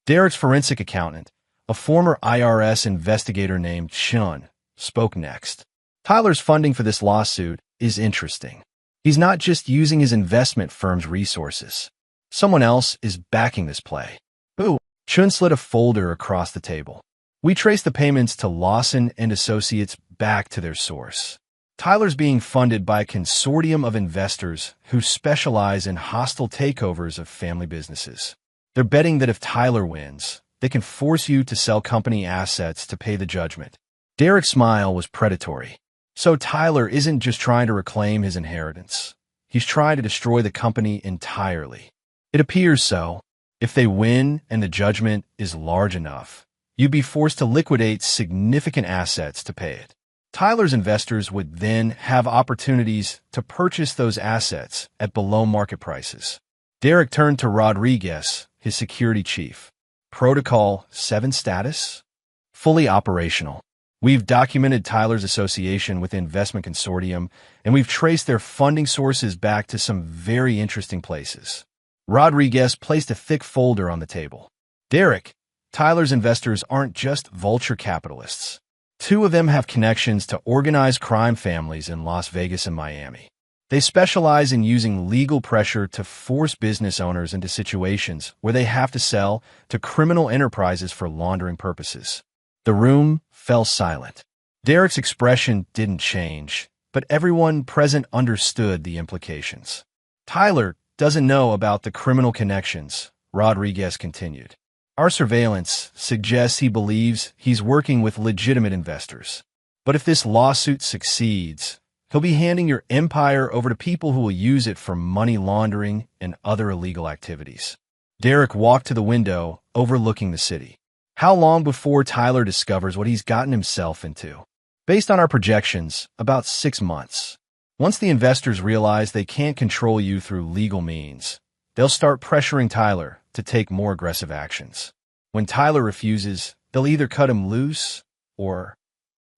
S1: Derek's forensic accountant, a former IRS investigator named Shun, spoke next. Tyler's funding for this lawsuit is interesting. He's not just using his investment firm's resources. Someone else is backing this play. Who? Chun slid a folder across the table. We traced the payments to Lawson and Associates back to their source. Tyler's being funded by a consortium of investors who specialize in hostile takeovers of family businesses. They're betting that if Tyler wins, they can force you to sell company assets to pay the judgment. Derek's smile was predatory. So Tyler isn't just trying to reclaim his inheritance. He's trying to destroy the company entirely. It appears so. If they win and the judgment is large enough, you'd be forced to liquidate significant assets to pay it. Tyler's investors would then have opportunities to purchase those assets at below-market prices. Derek turned to Rodriguez, his security chief. Protocol 7 status? Fully operational. We've documented Tyler's association with the investment consortium, and we've traced their funding sources back to some very interesting places. Rodriguez placed a thick folder on the table. Derek, Tyler's investors aren't just vulture capitalists. 2 of them have connections to organized crime families in Las Vegas and Miami. They specialize in using legal pressure to force business owners into situations where they have to sell to criminal enterprises for laundering purposes. The room fell silent. Derek's expression didn't change, but everyone present understood the implications. Tyler doesn't know about the criminal connections, Rodriguez continued. Our surveillance suggests he believes he's working with legitimate investors. But if this lawsuit succeeds, he'll be handing your empire over to people who will use it for money laundering and other illegal activities. Derek walked to the window overlooking the city. How long before Tyler discovers what he's gotten himself into? Based on our projections, about 6 months. Once the investors realize they can't control you through legal means, they'll start pressuring Tyler to take more aggressive actions. When Tyler refuses, they'll either cut him loose or...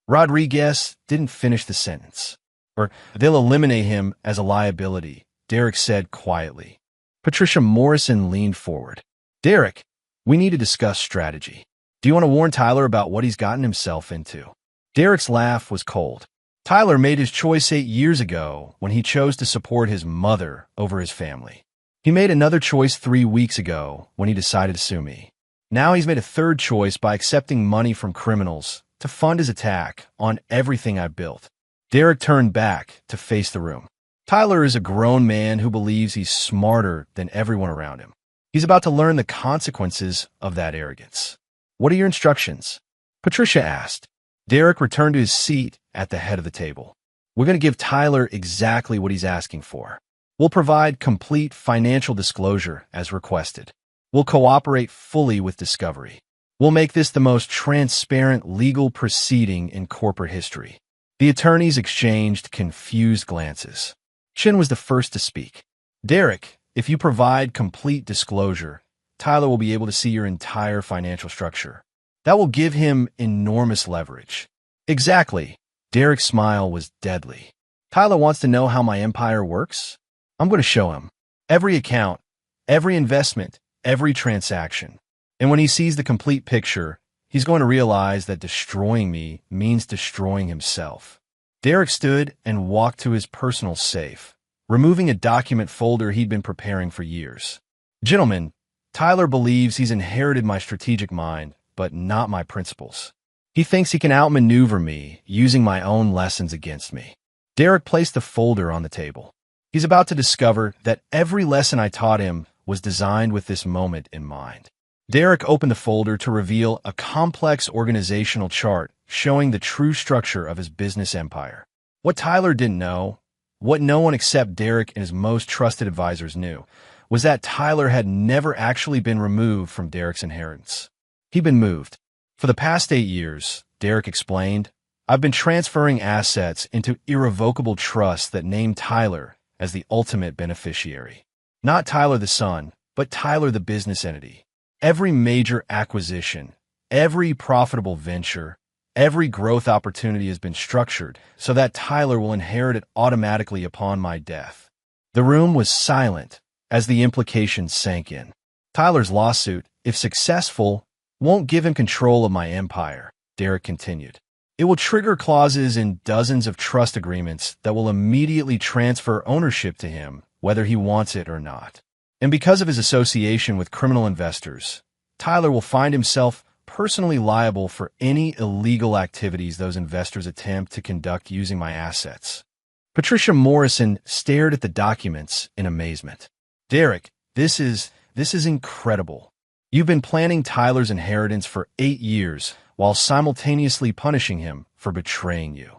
S1: Rodriguez didn't finish the sentence. Or they'll eliminate him as a liability, Derek said quietly. Patricia Morrison leaned forward. Derek, we need to discuss strategy. Do you want to warn Tyler about what he's gotten himself into? Derek's laugh was cold. Tyler made his choice 8 years ago when he chose to support his mother over his family. He made another choice 3 weeks ago when he decided to sue me. Now he's made a third choice by accepting money from criminals to fund his attack on everything I've built. Derek turned back to face the room. Tyler is a grown man who believes he's smarter than everyone around him. He's about to learn the consequences of that arrogance. What are your instructions? Patricia asked. Derek returned to his seat at the head of the table. We're going to give Tyler exactly what he's asking for. We'll provide complete financial disclosure as requested. We'll cooperate fully with discovery. We'll make this the most transparent legal proceeding in corporate history. The attorneys exchanged confused glances. Chin was the first to speak. Derek, if you provide complete disclosure, Tyler will be able to see your entire financial structure. That will give him enormous leverage. Exactly. Derek's smile was deadly. Tyler wants to know how my empire works? I'm going to show him. Every account, every investment, every transaction. And when he sees the complete picture, he's going to realize that destroying me means destroying himself. Derek stood and walked to his personal safe, removing a document folder he'd been preparing for years. Gentlemen, Tyler believes he's inherited my strategic mind, but not my principles. He thinks he can outmaneuver me, using my own lessons against me. Derek placed the folder on the table. He's about to discover that every lesson I taught him was designed with this moment in mind. Derek opened the folder to reveal a complex organizational chart showing the true structure of his business empire. What Tyler didn't know, what no one except Derek and his most trusted advisors knew, was that Tyler had never actually been removed from Derek's inheritance. He'd been moved. For the past 8 years, Derek explained, I've been transferring assets into irrevocable trusts that name Tyler as the ultimate beneficiary. Not Tyler the son, but Tyler the business entity. Every major acquisition, every profitable venture, every growth opportunity has been structured so that Tyler will inherit it automatically upon my death. The room was silent as the implications sank in. Tyler's lawsuit, if successful, won't give him control of my empire, Derek continued. It will trigger clauses in dozens of trust agreements that will immediately transfer ownership to him, whether he wants it or not. And because of his association with criminal investors, Tyler will find himself personally liable for any illegal activities those investors attempt to conduct using my assets. Patricia Morrison stared at the documents in amazement. Derek, this is incredible. You've been planning Tyler's inheritance for 8 years while simultaneously punishing him for betraying you.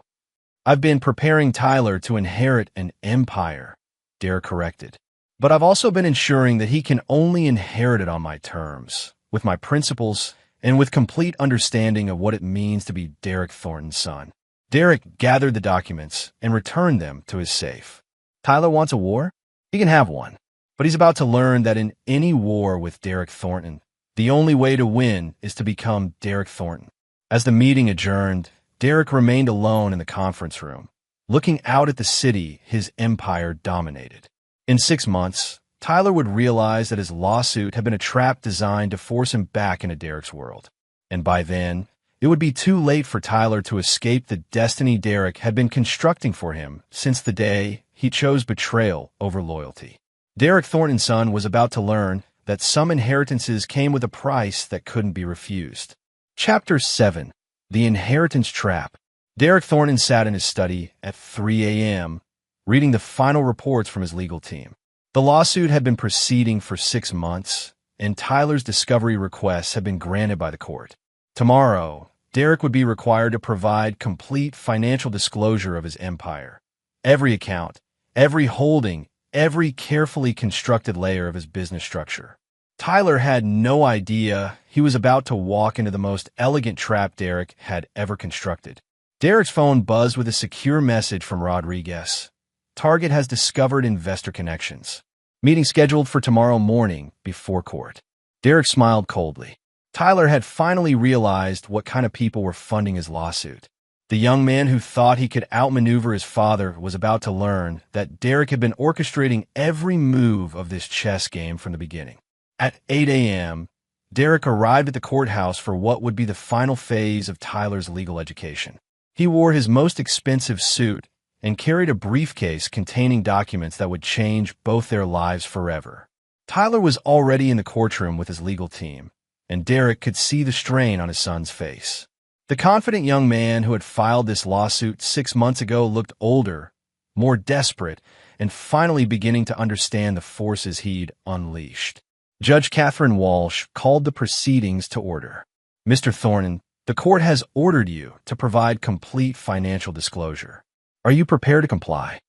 S1: I've been preparing Tyler to inherit an empire, Derek corrected. But I've also been ensuring that he can only inherit it on my terms, with my principles, and with complete understanding of what it means to be Derek Thornton's son. Derek gathered the documents and returned them to his safe. Tyler wants a war? He can have one. But he's about to learn that in any war with Derek Thornton, the only way to win is to become Derek Thornton. As the meeting adjourned, Derek remained alone in the conference room, looking out at the city his empire dominated. In 6 months, Tyler would realize that his lawsuit had been a trap designed to force him back into Derek's world. And by then, it would be too late for Tyler to escape the destiny Derek had been constructing for him since the day he chose betrayal over loyalty. Derek Thornton's son was about to learn that some inheritances came with a price that couldn't be refused. Chapter 7. The Inheritance Trap. Derek Thornton sat in his study at 3 a.m., reading the final reports from his legal team. The lawsuit had been proceeding for 6 months, and Tyler's discovery requests had been granted by the court. Tomorrow, Derek would be required to provide complete financial disclosure of his empire. Every account, every holding, every carefully constructed layer of his business structure. Tyler had no idea he was about to walk into the most elegant trap Derek had ever constructed. Derek's phone buzzed with a secure message from Rodriguez. Target has discovered investor connections. Meeting scheduled for tomorrow morning before court. Derek smiled coldly. Tyler had finally realized what kind of people were funding his lawsuit. The young man who thought he could outmaneuver his father was about to learn that Derek had been orchestrating every move of this chess game from the beginning. At 8 a.m., Derek arrived at the courthouse for what would be the final phase of Tyler's legal education. He wore his most expensive suit and carried a briefcase containing documents that would change both their lives forever. Tyler was already in the courtroom with his legal team, and Derek could see the strain on his son's face. The confident young man who had filed this lawsuit 6 months ago looked older, more desperate, and finally beginning to understand the forces he'd unleashed. Judge Catherine Walsh called the proceedings to order. Mr. Thornton, the court has ordered you to provide complete financial disclosure. Are you prepared to comply?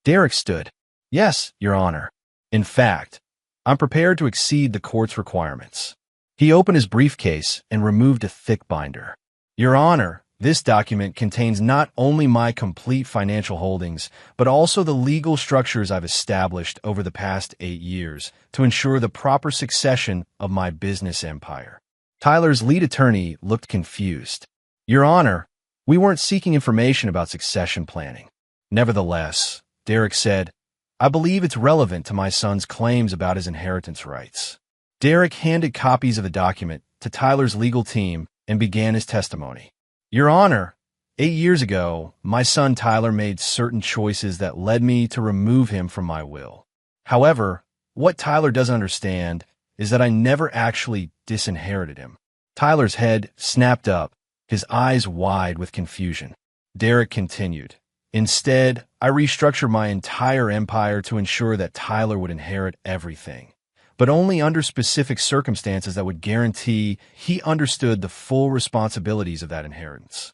S1: Derek stood. Yes, Your Honor. In fact, I'm prepared to exceed the court's requirements. He opened his briefcase and removed a thick binder. Your Honor, this document contains not only my complete financial holdings, but also the legal structures I've established over the past 8 years to ensure the proper succession of my business empire. Tyler's lead attorney looked confused. Your Honor, we weren't seeking information about succession planning. Nevertheless, Derek said, I believe it's relevant to my son's claims about his inheritance rights. Derek handed copies of the document to Tyler's legal team and began his testimony. Your Honor, 8 years ago, my son Tyler made certain choices that led me to remove him from my will. However, what Tyler doesn't understand is that I never actually disinherited him. Tyler's head snapped up, his eyes wide with confusion. Derek continued. Instead, I restructured my entire empire to ensure that Tyler would inherit everything, but only under specific circumstances that would guarantee he understood the full responsibilities of that inheritance.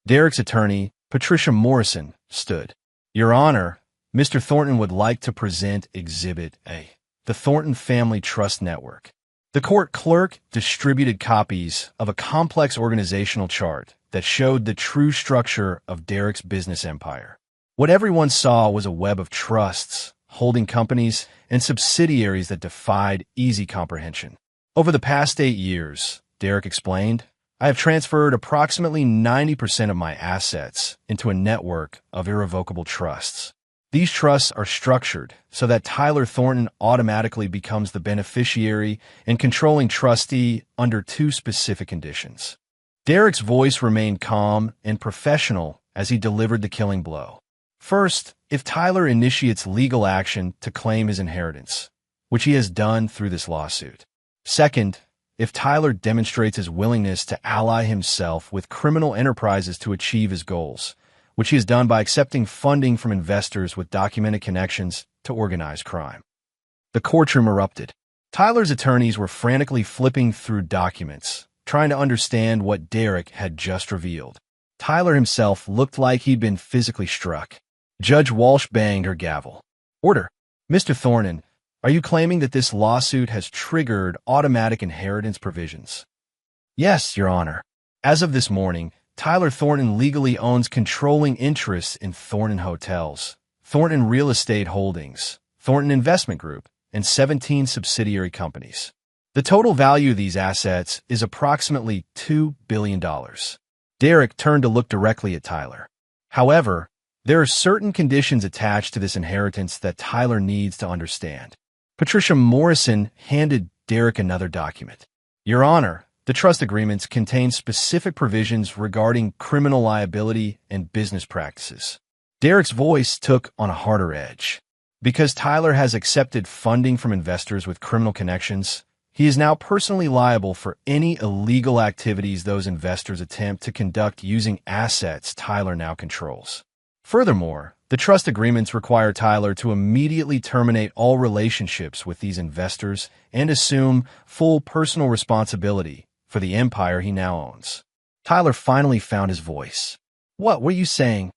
S1: Derek's attorney, Patricia Morrison, stood. Your Honor, Mr. Thornton would like to present Exhibit A, the Thornton Family Trust Network. The court clerk distributed copies of a complex organizational chart that showed the true structure of Derek's business empire. What everyone saw was a web of trusts, holding companies, and subsidiaries that defied easy comprehension. Over the past 8 years, Derek explained, I have transferred approximately 90% of my assets into a network of irrevocable trusts. These trusts are structured so that Tyler Thornton automatically becomes the beneficiary and controlling trustee under 2 specific conditions. Derek's voice remained calm and professional as he delivered the killing blow. First, if Tyler initiates legal action to claim his inheritance, which he has done through this lawsuit. Second, if Tyler demonstrates his willingness to ally himself with criminal enterprises to achieve his goals, which he has done by accepting funding from investors with documented connections to organized crime. The courtroom erupted. Tyler's attorneys were frantically flipping through documents, trying to understand what Derek had just revealed. Tyler himself looked like he'd been physically struck. Judge Walsh banged her gavel. Order. Mr. Thornton, are you claiming that this lawsuit has triggered automatic inheritance provisions? Yes, Your Honor. As of this morning, Tyler Thornton legally owns controlling interests in Thornton Hotels, Thornton Real Estate Holdings, Thornton Investment Group, and 17 subsidiary companies. The total value of these assets is approximately $2 billion. Derek turned to look directly at Tyler. However, there are certain conditions attached to this inheritance that Tyler needs to understand. Patricia Morrison handed Derek another document. Your Honor, the trust agreements contain specific provisions regarding criminal liability and business practices. Derek's voice took on a harder edge. Because Tyler has accepted funding from investors with criminal connections, he is now personally liable for any illegal activities those investors attempt to conduct using assets Tyler now controls. Furthermore, the trust agreements require Tyler to immediately terminate all relationships with these investors and assume full personal responsibility for the empire he now owns. Tyler finally found his voice. What were you saying?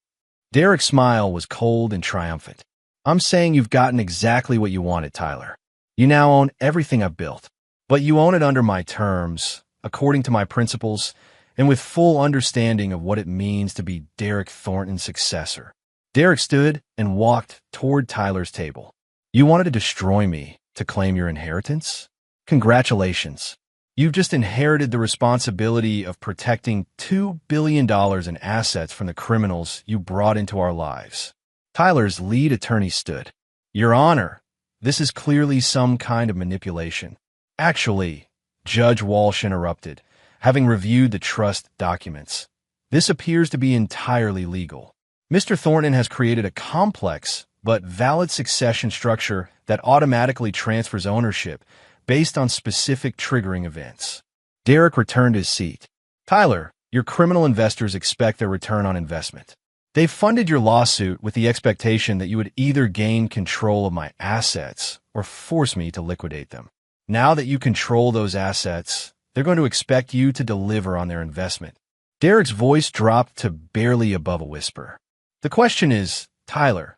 S1: Derek's smile was cold and triumphant. I'm saying you've gotten exactly what you wanted, Tyler. You now own everything I've built, but you own it under my terms, according to my principles, and with full understanding of what it means to be Derek Thornton's successor. Derek stood and walked toward Tyler's table. You wanted to destroy me to claim your inheritance? Congratulations. You've just inherited the responsibility of protecting $2 billion in assets from the criminals you brought into our lives. Tyler's lead attorney stood. Your Honor, this is clearly some kind of manipulation. Actually, Judge Walsh interrupted, having reviewed the trust documents. This appears to be entirely legal. Mr. Thornton has created a complex but valid succession structure that automatically transfers ownership based on specific triggering events. Derek returned to his seat. Tyler, your criminal investors expect their return on investment. They've funded your lawsuit with the expectation that you would either gain control of my assets or force me to liquidate them. Now that you control those assets, they're going to expect you to deliver on their investment. Derek's voice dropped to barely above a whisper. The question is, Tyler,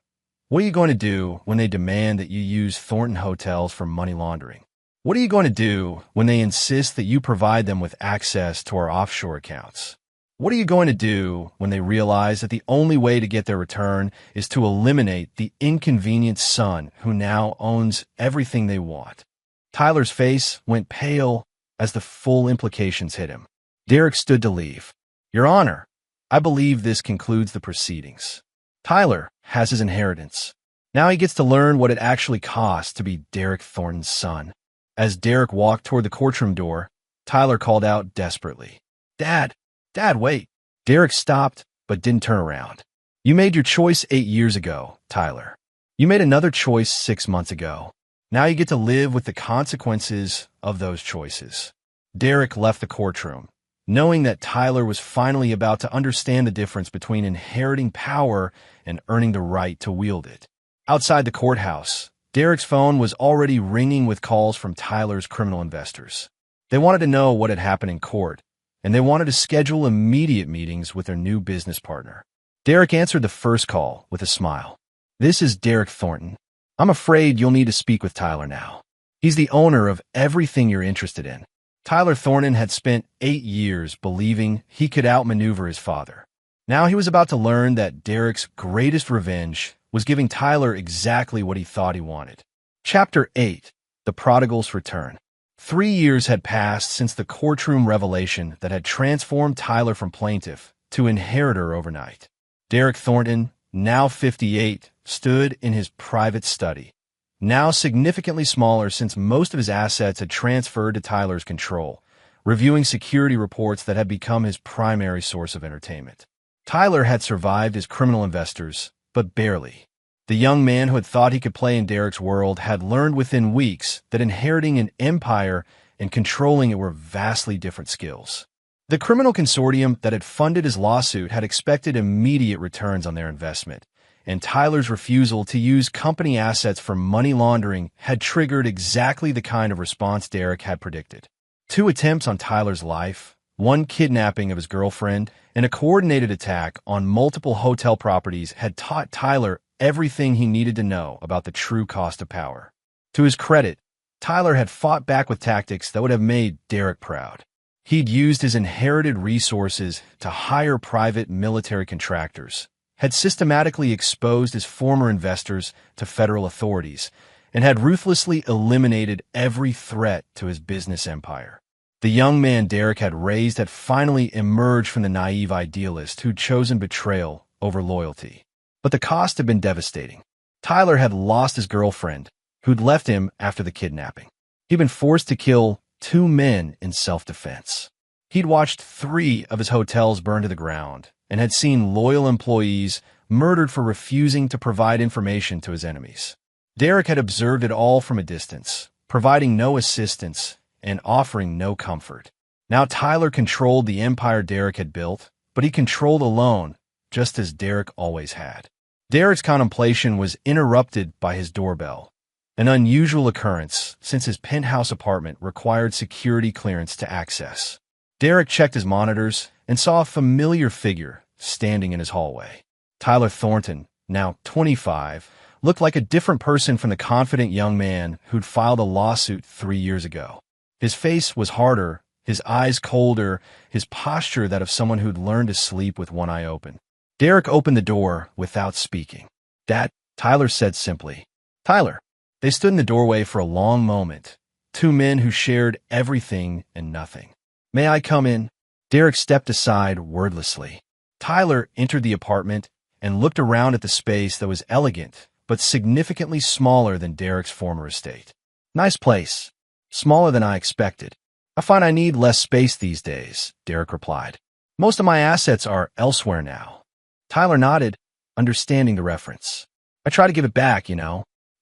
S1: what are you going to do when they demand that you use Thornton Hotels for money laundering? What are you going to do when they insist that you provide them with access to our offshore accounts? What are you going to do when they realize that the only way to get their return is to eliminate the inconvenient son who now owns everything they want? Tyler's face went pale as the full implications hit him. Derek stood to leave. Your Honor, I believe this concludes the proceedings. Tyler has his inheritance. Now he gets to learn what it actually costs to be Derek Thornton's son. As Derek walked toward the courtroom door, Tyler called out desperately, "Dad! Dad, wait!" Derek stopped, but didn't turn around. "You made your choice 8 years ago, Tyler. You made another choice 6 months ago. Now you get to live with the consequences of those choices." Derek left the courtroom, knowing that Tyler was finally about to understand the difference between inheriting power and earning the right to wield it. Outside the courthouse, Derek's phone was already ringing with calls from Tyler's criminal investors. They wanted to know what had happened in court, and they wanted to schedule immediate meetings with their new business partner. Derek answered the first call with a smile. "This is Derek Thornton. I'm afraid you'll need to speak with Tyler now. He's the owner of everything you're interested in." Tyler Thornton had spent 8 years believing he could outmaneuver his father. Now he was about to learn that Derek's greatest revenge was giving Tyler exactly what he thought he wanted. Chapter 8: The Prodigal's Return. 3 years had passed since the courtroom revelation that had transformed Tyler from plaintiff to inheritor overnight. Derek Thornton, now 58, stood in his private study, now significantly smaller since most of his assets had transferred to Tyler's control, reviewing security reports that had become his primary source of entertainment. Tyler had survived his criminal investors, but barely. The young man who had thought he could play in Derek's world had learned within weeks that inheriting an empire and controlling it were vastly different skills. The criminal consortium that had funded his lawsuit had expected immediate returns on their investment, and Tyler's refusal to use company assets for money laundering had triggered exactly the kind of response Derek had predicted. 2 attempts on Tyler's life, 1 kidnapping of his girlfriend, and a coordinated attack on multiple hotel properties had taught Tyler everything he needed to know about the true cost of power. To his credit, Tyler had fought back with tactics that would have made Derek proud. He'd used his inherited resources to hire private military contractors, had systematically exposed his former investors to federal authorities, and had ruthlessly eliminated every threat to his business empire. The young man Derek had raised had finally emerged from the naive idealist who'd chosen betrayal over loyalty. But the cost had been devastating. Tyler had lost his girlfriend, who'd left him after the kidnapping. He'd been forced to kill 2 men in self-defense. He'd watched 3 of his hotels burn to the ground and had seen loyal employees murdered for refusing to provide information to his enemies. Derek had observed it all from a distance, providing no assistance and offering no comfort. Now Tyler controlled the empire Derek had built, but he controlled alone, just as Derek always had. Derek's contemplation was interrupted by his doorbell, an unusual occurrence since his penthouse apartment required security clearance to access. Derek checked his monitors and saw a familiar figure standing in his hallway. Tyler Thornton, now 25, looked like a different person from the confident young man who'd filed a lawsuit 3 years ago. His face was harder, his eyes colder, his posture that of someone who'd learned to sleep with one eye open. Derek opened the door without speaking. "Dad," Tyler said simply. "Tyler." They stood in the doorway for a long moment, 2 men who shared everything and nothing. "May I come in?" Derek stepped aside wordlessly. Tyler entered the apartment and looked around at the space that was elegant, but significantly smaller than Derek's former estate. "Nice place. Smaller than I expected. I find I need less space these days," Derek replied. "Most of my assets are elsewhere now." Tyler nodded, understanding the reference. "I try to give it back,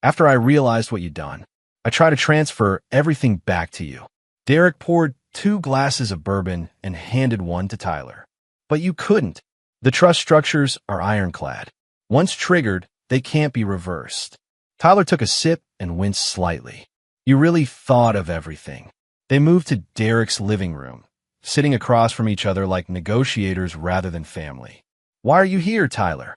S1: after I realized what you'd done. I try to transfer everything back to you." Derek poured 2 glasses of bourbon and handed one to Tyler. "But you couldn't. The trust structures are ironclad. Once triggered, they can't be reversed." Tyler took a sip and winced slightly. "You really thought of everything." They moved to Derek's living room, sitting across from each other like negotiators rather than family. "Why are you here, Tyler?"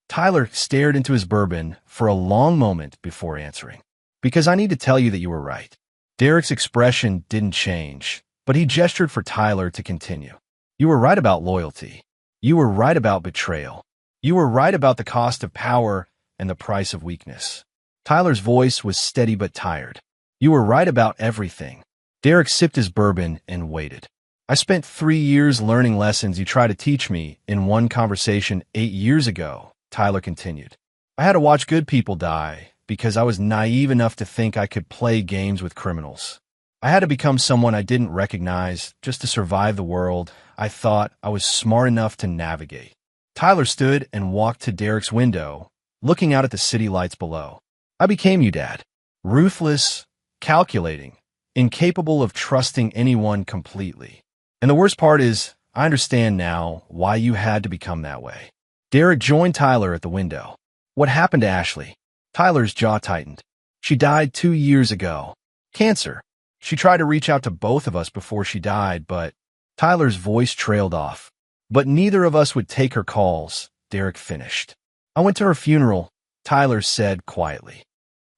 S1: Tyler stared into his bourbon for a long moment before answering. "Because I need to tell you that you were right." Derek's expression didn't change, but he gestured for Tyler to continue. "You were right about loyalty. You were right about betrayal. You were right about the cost of power and the price of weakness." Tyler's voice was steady but tired. "You were right about everything." Derek sipped his bourbon and waited. "I spent 3 years learning lessons you tried to teach me in one conversation 8 years ago," Tyler continued. "I had to watch good people die because I was naive enough to think I could play games with criminals. I had to become someone I didn't recognize just to survive the world I thought I was smart enough to navigate. Tyler stood and walked to Derek's window, looking out at the city lights below. I became you, Dad. Ruthless, calculating, incapable of trusting anyone completely. And the worst part is, I understand now why you had to become that way. Derek joined Tyler at the window. What happened to Ashley? Tyler's jaw tightened. She died 2 years ago. Cancer. She tried to reach out to both of us before she died, but Tyler's voice trailed off. But neither of us would take her calls, Derek finished. I went to her funeral, Tyler said quietly.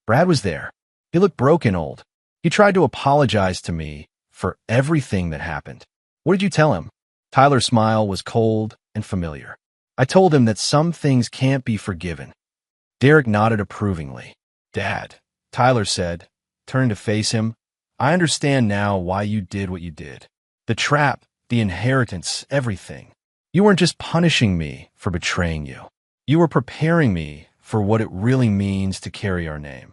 S1: Brad was there. He looked broken old. He tried to apologize to me for everything that happened. What did you tell him? Tyler's smile was cold and familiar. I told him that some things can't be forgiven. Derek nodded approvingly. Dad, Tyler said, turned to face him. I understand now why you did what you did. The trap, the inheritance, everything. You weren't just punishing me for betraying you. You were preparing me for what it really means to carry our name.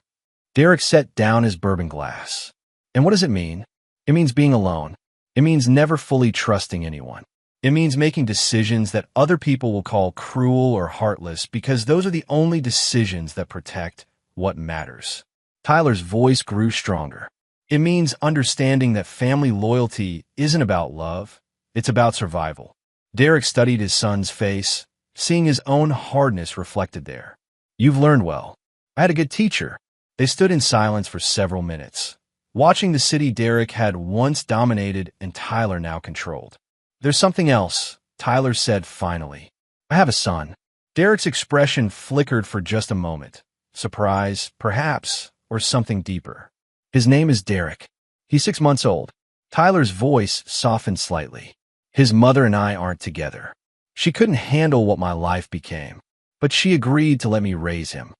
S1: Derek set down his bourbon glass. And what does it mean? It means being alone. It means never fully trusting anyone. It means making decisions that other people will call cruel or heartless because those are the only decisions that protect what matters. Tyler's voice grew stronger. It means understanding that family loyalty isn't about love, it's about survival. Derek studied his son's face, seeing his own hardness reflected there. You've learned well. I had a good teacher. They stood in silence for several minutes, watching the city Derek had once dominated and Tyler now controlled. There's something else, Tyler said finally. I have a son. Derek's expression flickered for just a moment. Surprise, perhaps, or something deeper. His name is Derek. He's 6 months old. Tyler's voice softened slightly. His mother and I aren't together. She couldn't handle what my life became, but she agreed to let me raise him.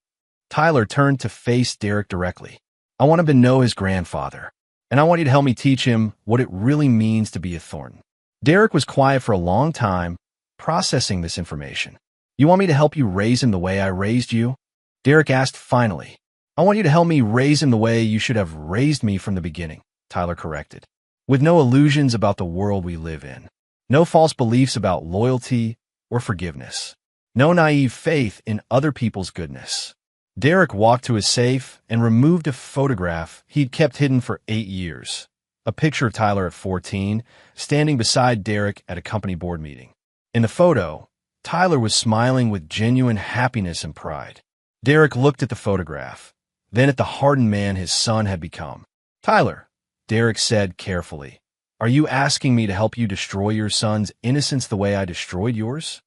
S1: Tyler turned to face Derek directly. I want him to know his grandfather, and I want you to help me teach him what it really means to be a Thornton. Derek was quiet for a long time, processing this information. You want me to help you raise him the way I raised you? Derek asked finally. I want you to help me raise him the way you should have raised me from the beginning, Tyler corrected. With no illusions about the world we live in. No false beliefs about loyalty or forgiveness. No naive faith in other people's goodness. Derek walked to his safe and removed a photograph he'd kept hidden for 8 years. A picture of Tyler at 14, standing beside Derek at a company board meeting. In the photo, Tyler was smiling with genuine happiness and pride. Derek looked at the photograph, then at the hardened man his son had become. Tyler, Derek said carefully, are you asking me to help you destroy your son's innocence the way I destroyed yours?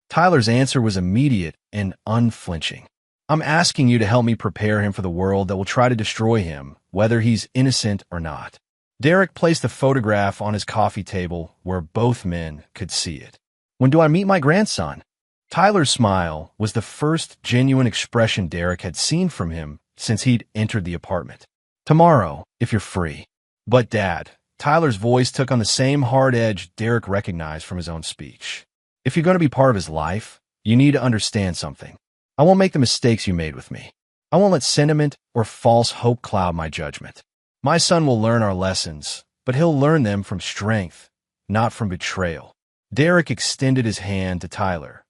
S1: Tyler's answer was immediate and unflinching. I'm asking you to help me prepare him for the world that will try to destroy him, whether he's innocent or not. Derek placed the photograph on his coffee table where both men could see it. When do I meet my grandson? Tyler's smile was the first genuine expression Derek had seen from him since he'd entered the apartment. Tomorrow, if you're free. But Dad, Tyler's voice took on the same hard edge Derek recognized from his own speech. If you're going to be part of his life, you need to understand something. I won't make the mistakes you made with me. I won't let sentiment or false hope cloud my judgment. My son will learn our lessons, but he'll learn them from strength, not from betrayal. Derek extended his hand to Tyler,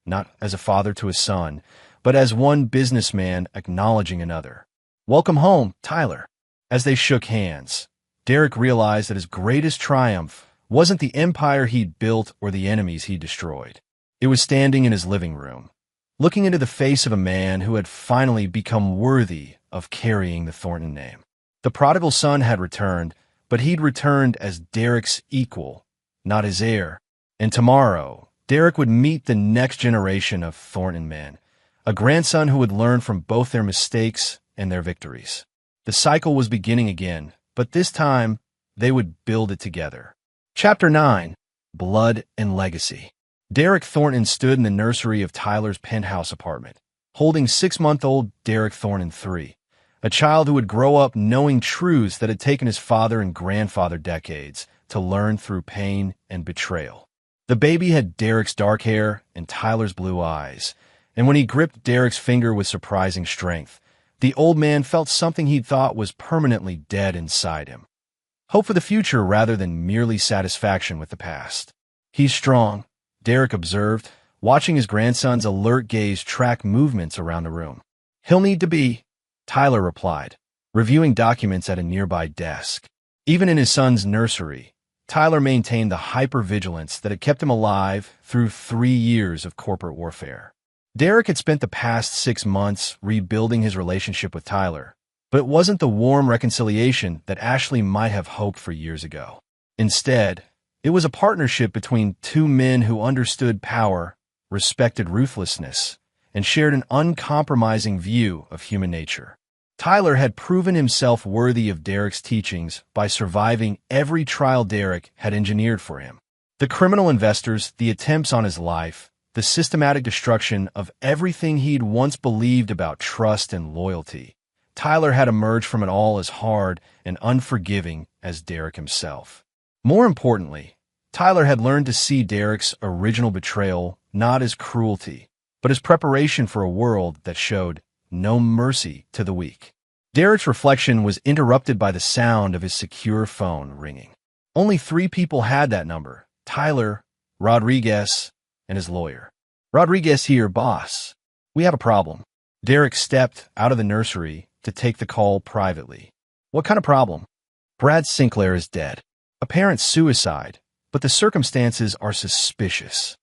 S1: not as a father to his son, but as one businessman acknowledging another. Welcome home, Tyler. As they shook hands, Derek realized that his greatest triumph wasn't the empire he'd built or the enemies he'd destroyed. It was standing in his living room, looking into the face of a man who had finally become worthy of carrying the Thornton name. The prodigal son had returned, but he'd returned as Derek's equal, not his heir. And tomorrow, Derek would meet the next generation of Thornton men, a grandson who would learn from both their mistakes and their victories. The cycle was beginning again, but this time, they would build it together. Chapter 9, Blood and Legacy. Derek Thornton stood in the nursery of Tyler's penthouse apartment, holding 6-month-old Derek Thornton III. A child who would grow up knowing truths that had taken his father and grandfather decades to learn through pain and betrayal. The baby had Derek's dark hair and Tyler's blue eyes, and when he gripped Derek's finger with surprising strength, The old man felt something he'd thought was permanently dead inside him. Hope for the future rather than merely satisfaction with the past. He's strong, Derek observed, watching his grandson's alert gaze track movements around the room. He'll need to be, Tyler replied, reviewing documents at a nearby desk. Even in his son's nursery, Tyler maintained the hypervigilance that had kept him alive through 3 years of corporate warfare. Derek had spent the past 6 months rebuilding his relationship with Tyler, but it wasn't the warm reconciliation that Ashley might have hoped for years ago. Instead, it was a partnership between two men who understood power, respected ruthlessness, and shared an uncompromising view of human nature. Tyler had proven himself worthy of Derek's teachings by surviving every trial Derek had engineered for him. The criminal investors, the attempts on his life, the systematic destruction of everything he'd once believed about trust and loyalty. Tyler had emerged from it all as hard and unforgiving as Derek himself. More importantly, Tyler had learned to see Derek's original betrayal not as cruelty, but as preparation for a world that showed no mercy to the weak. Derek's reflection was interrupted by the sound of his secure phone ringing. Only 3 people had that number: Tyler, Rodriguez, and his lawyer. Rodriguez here, boss. We have a problem. Derek stepped out of the nursery to take the call privately. What kind of problem? Brad Sinclair is dead. Apparent suicide, but the circumstances are suspicious.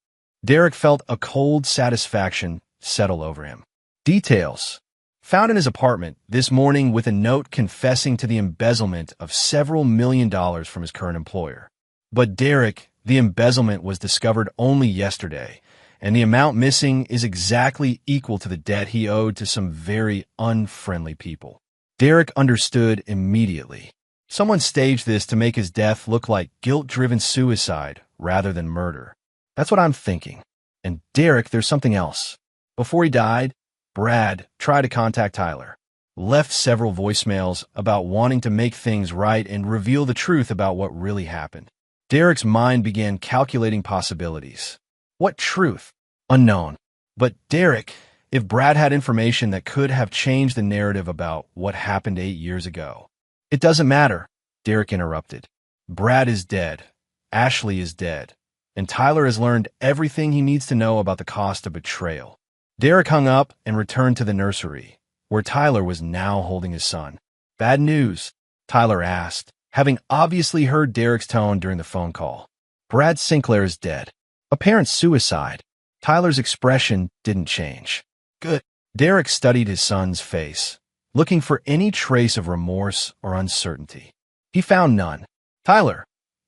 S1: Derek felt a cold satisfaction settle over him. Details. Found in his apartment this morning with a note confessing to the embezzlement of several $1 million from his current employer. But Derek, the embezzlement was discovered only yesterday, and the amount missing is exactly equal to the debt he owed to some very unfriendly people. Derek understood immediately. Someone staged this to make his death look like guilt-driven suicide rather than murder. That's what I'm thinking. And Derek, there's something else. Before he died, Brad tried to contact Tyler, left several voicemails about wanting to make things right and reveal the truth about what really happened. Derek's mind began calculating possibilities. What truth? Unknown. But Derek, if Brad had information that could have changed the narrative about what happened 8 years ago. It doesn't matter, Derek interrupted. Brad is dead. Ashley is dead. And Tyler has learned everything he needs to know about the cost of betrayal. Derek hung up and returned to the nursery, where Tyler was now holding his son. Bad news? Tyler asked, having obviously heard Derek's tone during the phone call. Brad Sinclair is dead. Apparent suicide. Tyler's expression didn't change. Good. Derek studied his son's face, looking for any trace of remorse or uncertainty. He found none. Tyler,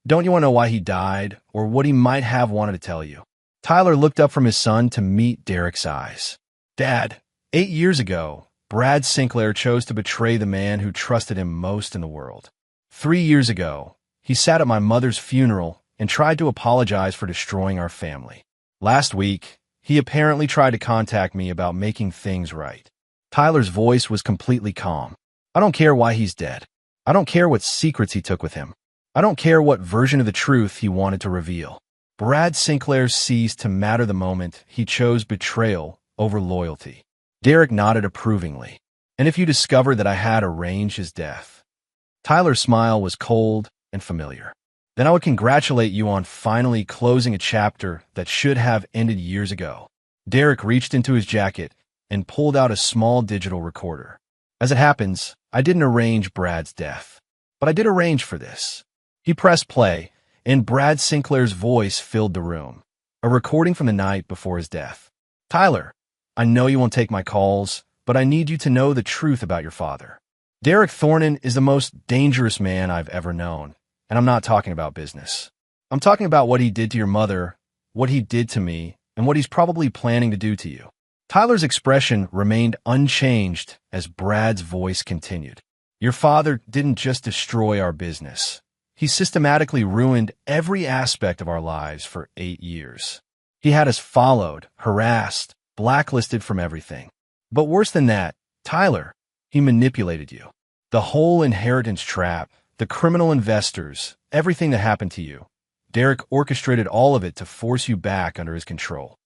S1: don't you want to know why he died or what he might have wanted to tell you? Tyler looked up from his son to meet Derek's eyes. Dad, 8 years ago, Brad Sinclair chose to betray the man who trusted him most in the world. 3 years ago, he sat at my mother's funeral and tried to apologize for destroying our family. Last week, he apparently tried to contact me about making things right. Tyler's voice was completely calm. I don't care why he's dead. I don't care what secrets he took with him. I don't care what version of the truth he wanted to reveal. Brad Sinclair ceased to matter the moment he chose betrayal over loyalty. Derek nodded approvingly. And if you discovered that I had arranged his death? Tyler's smile was cold and familiar. Then I would congratulate you on finally closing a chapter that should have ended years ago. Derek reached into his jacket and pulled out a small digital recorder. As it happens, I didn't arrange Brad's death, but I did arrange for this. He pressed play, and Brad Sinclair's voice filled the room, a recording from the night before his death. Tyler, I know you won't take my calls, but I need you to know the truth about your father. Derek Thornton is the most dangerous man I've ever known, and I'm not talking about business. I'm talking about what he did to your mother, what he did to me, and what he's probably planning to do to you. Tyler's expression remained unchanged as Brad's voice continued. Your father didn't just destroy our business. He systematically ruined every aspect of our lives for 8 years. He had us followed, harassed, blacklisted from everything. But worse than that, Tyler, he manipulated you. The whole inheritance trap, the criminal investors, everything that happened to you. Derek orchestrated all of it to force you back under his control.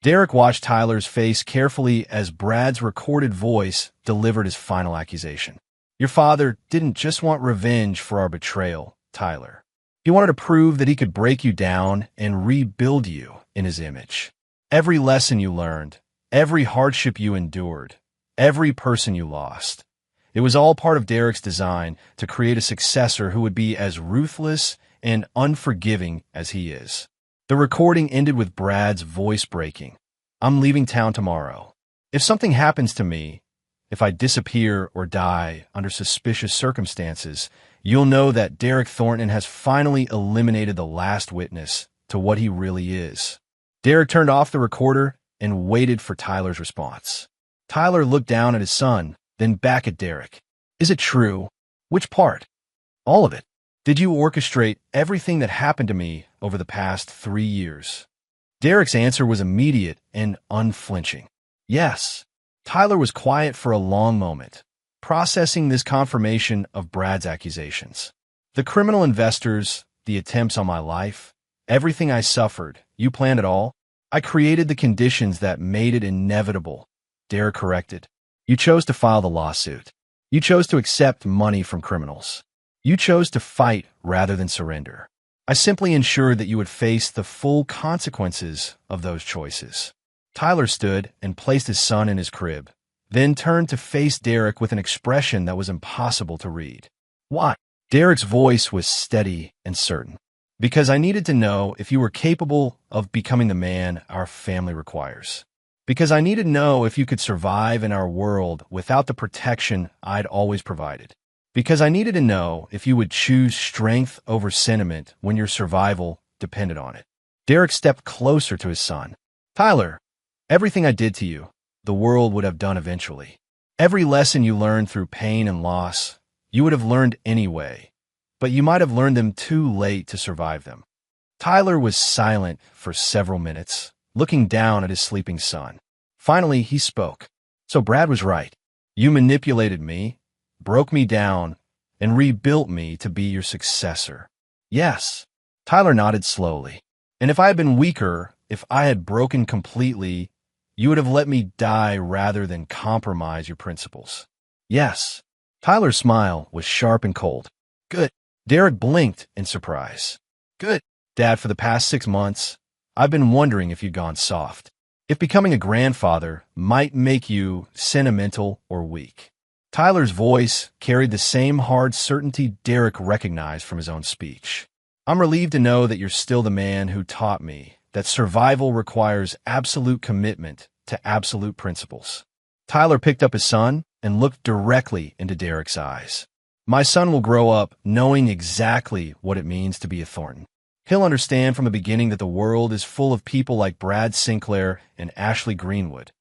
S1: Derek watched Tyler's face carefully as Brad's recorded voice delivered his final accusation. Your father didn't just want revenge for our betrayal, Tyler. He wanted to prove that he could break you down and rebuild you in his image. Every lesson you learned, every hardship you endured, every person you lost, it was all part of Derek's design to create a successor who would be as ruthless and unforgiving as he is. The recording ended with Brad's voice breaking. I'm leaving town tomorrow. If something happens to me, if I disappear or die under suspicious circumstances, you'll know that Derek Thornton has finally eliminated the last witness to what he really is. Derek turned off the recorder and waited for Tyler's response. Tyler looked down at his son, then back at Derek. Is it true? Which part? All of it. Did you orchestrate everything that happened to me over the past 3 years? Derek's answer was immediate and unflinching. Yes. Tyler was quiet for a long moment, processing this confirmation of Brad's accusations. The criminal investors, the attempts on my life, everything I suffered, you planned it all? I created the conditions that made it inevitable, Derek corrected. You chose to file the lawsuit. You chose to accept money from criminals. You chose to fight rather than surrender. I simply ensured that you would face the full consequences of those choices. Tyler stood and placed his son in his crib, then turned to face Derek with an expression that was impossible to read. Why? Derek's voice was steady and certain. Because I needed to know if you were capable of becoming the man our family requires. Because I needed to know if you could survive in our world without the protection I'd always provided. Because I needed to know if you would choose strength over sentiment when your survival depended on it. Derek stepped closer to his son. Tyler, everything I did to you, the world would have done eventually. Every lesson you learned through pain and loss, you would have learned anyway, but you might have learned them too late to survive them. Tyler was silent for several minutes, looking down at his sleeping son. Finally, he spoke. So Brad was right. You manipulated me, broke me down, and rebuilt me to be your successor. Yes. Tyler nodded slowly. And if I had been weaker, if I had broken completely, you would have let me die rather than compromise your principles. Yes. Tyler's smile was sharp and cold. Good. Derek blinked in surprise. Good. Dad, for the past 6 months, I've been wondering if you'd gone soft. If becoming a grandfather might make you sentimental or weak. Tyler's voice carried the same hard certainty Derek recognized from his own speech. I'm relieved to know that you're still the man who taught me that survival requires absolute commitment to absolute principles. Tyler picked up his son and looked directly into Derek's eyes. My son will grow up knowing exactly what it means to be a Thornton. He'll understand from the beginning that the world is full of people like Brad Sinclair and Ashley Greenwood.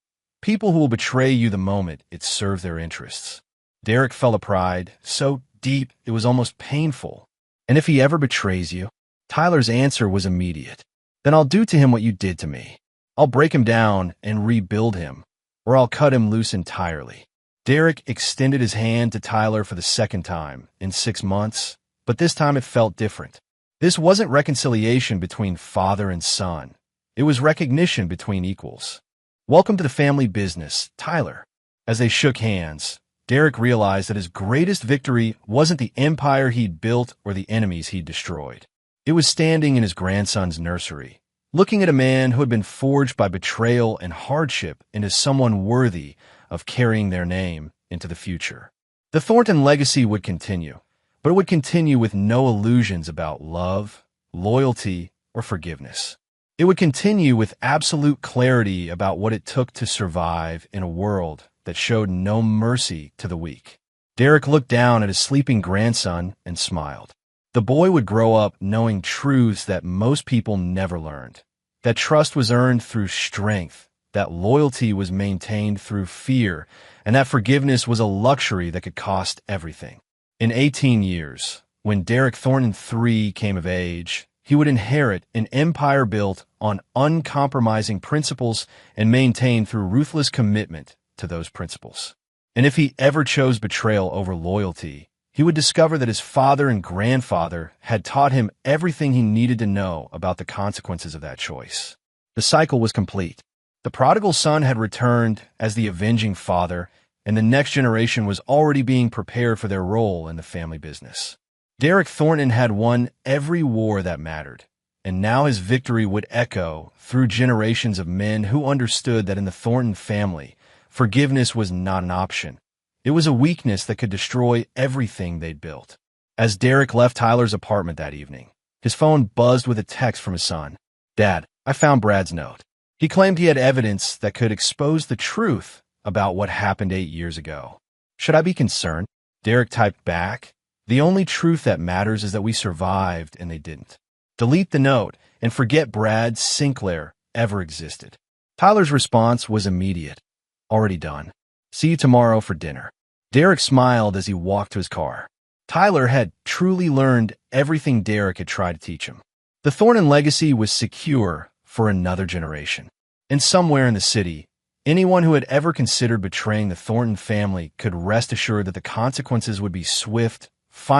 S1: People who will betray you the moment it serves their interests. Derek felt a pride so deep it was almost painful. And if he ever betrays you? Tyler's answer was immediate. Then I'll do to him what you did to me. I'll break him down and rebuild him, or I'll cut him loose entirely. Derek extended his hand to Tyler for the second time in 6 months, but this time it felt different. This wasn't reconciliation between father and son. It was recognition between equals. Welcome to the family business, Tyler. As they shook hands, Derek realized that his greatest victory wasn't the empire he'd built or the enemies he'd destroyed. It was standing in his grandson's nursery, looking at a man who had been forged by betrayal and hardship into someone worthy of carrying their name into the future. The Thornton legacy would continue, but it would continue with no illusions about love, loyalty, or forgiveness. It would continue with absolute clarity about what it took to survive in a world that showed no mercy to the weak. Derek looked down at his sleeping grandson and smiled. The boy would grow up knowing truths that most people never learned. That trust was earned through strength, that loyalty was maintained through fear, and that forgiveness was a luxury that could cost everything. In 18 years, when Derek Thornton III came of age, he would inherit an empire built on uncompromising principles and maintained through ruthless commitment to those principles. And if he ever chose betrayal over loyalty, he would discover that his father and grandfather had taught him everything he needed to know about the consequences of that choice. The cycle was complete. The prodigal son had returned as the avenging father, and the next generation was already being prepared for their role in the family business. Derek Thornton had won every war that mattered, and now his victory would echo through generations of men who understood that in the Thornton family, forgiveness was not an option. It was a weakness that could destroy everything they'd built. As Derek left Tyler's apartment that evening, his phone buzzed with a text from his son. "Dad, I found Brad's note." He claimed he had evidence that could expose the truth about what happened 8 years ago. "Should I be concerned?" Derek typed back. "The only truth that matters is that we survived and they didn't. Delete the note and forget Brad Sinclair ever existed." Tyler's response was immediate. "Already done. See you tomorrow for dinner." Derek smiled as he walked to his car. Tyler had truly learned everything Derek had tried to teach him. The Thornton legacy was secure for another generation. And somewhere in the city, anyone who had ever considered betraying the Thornton family could rest assured that the consequences would be swift, final,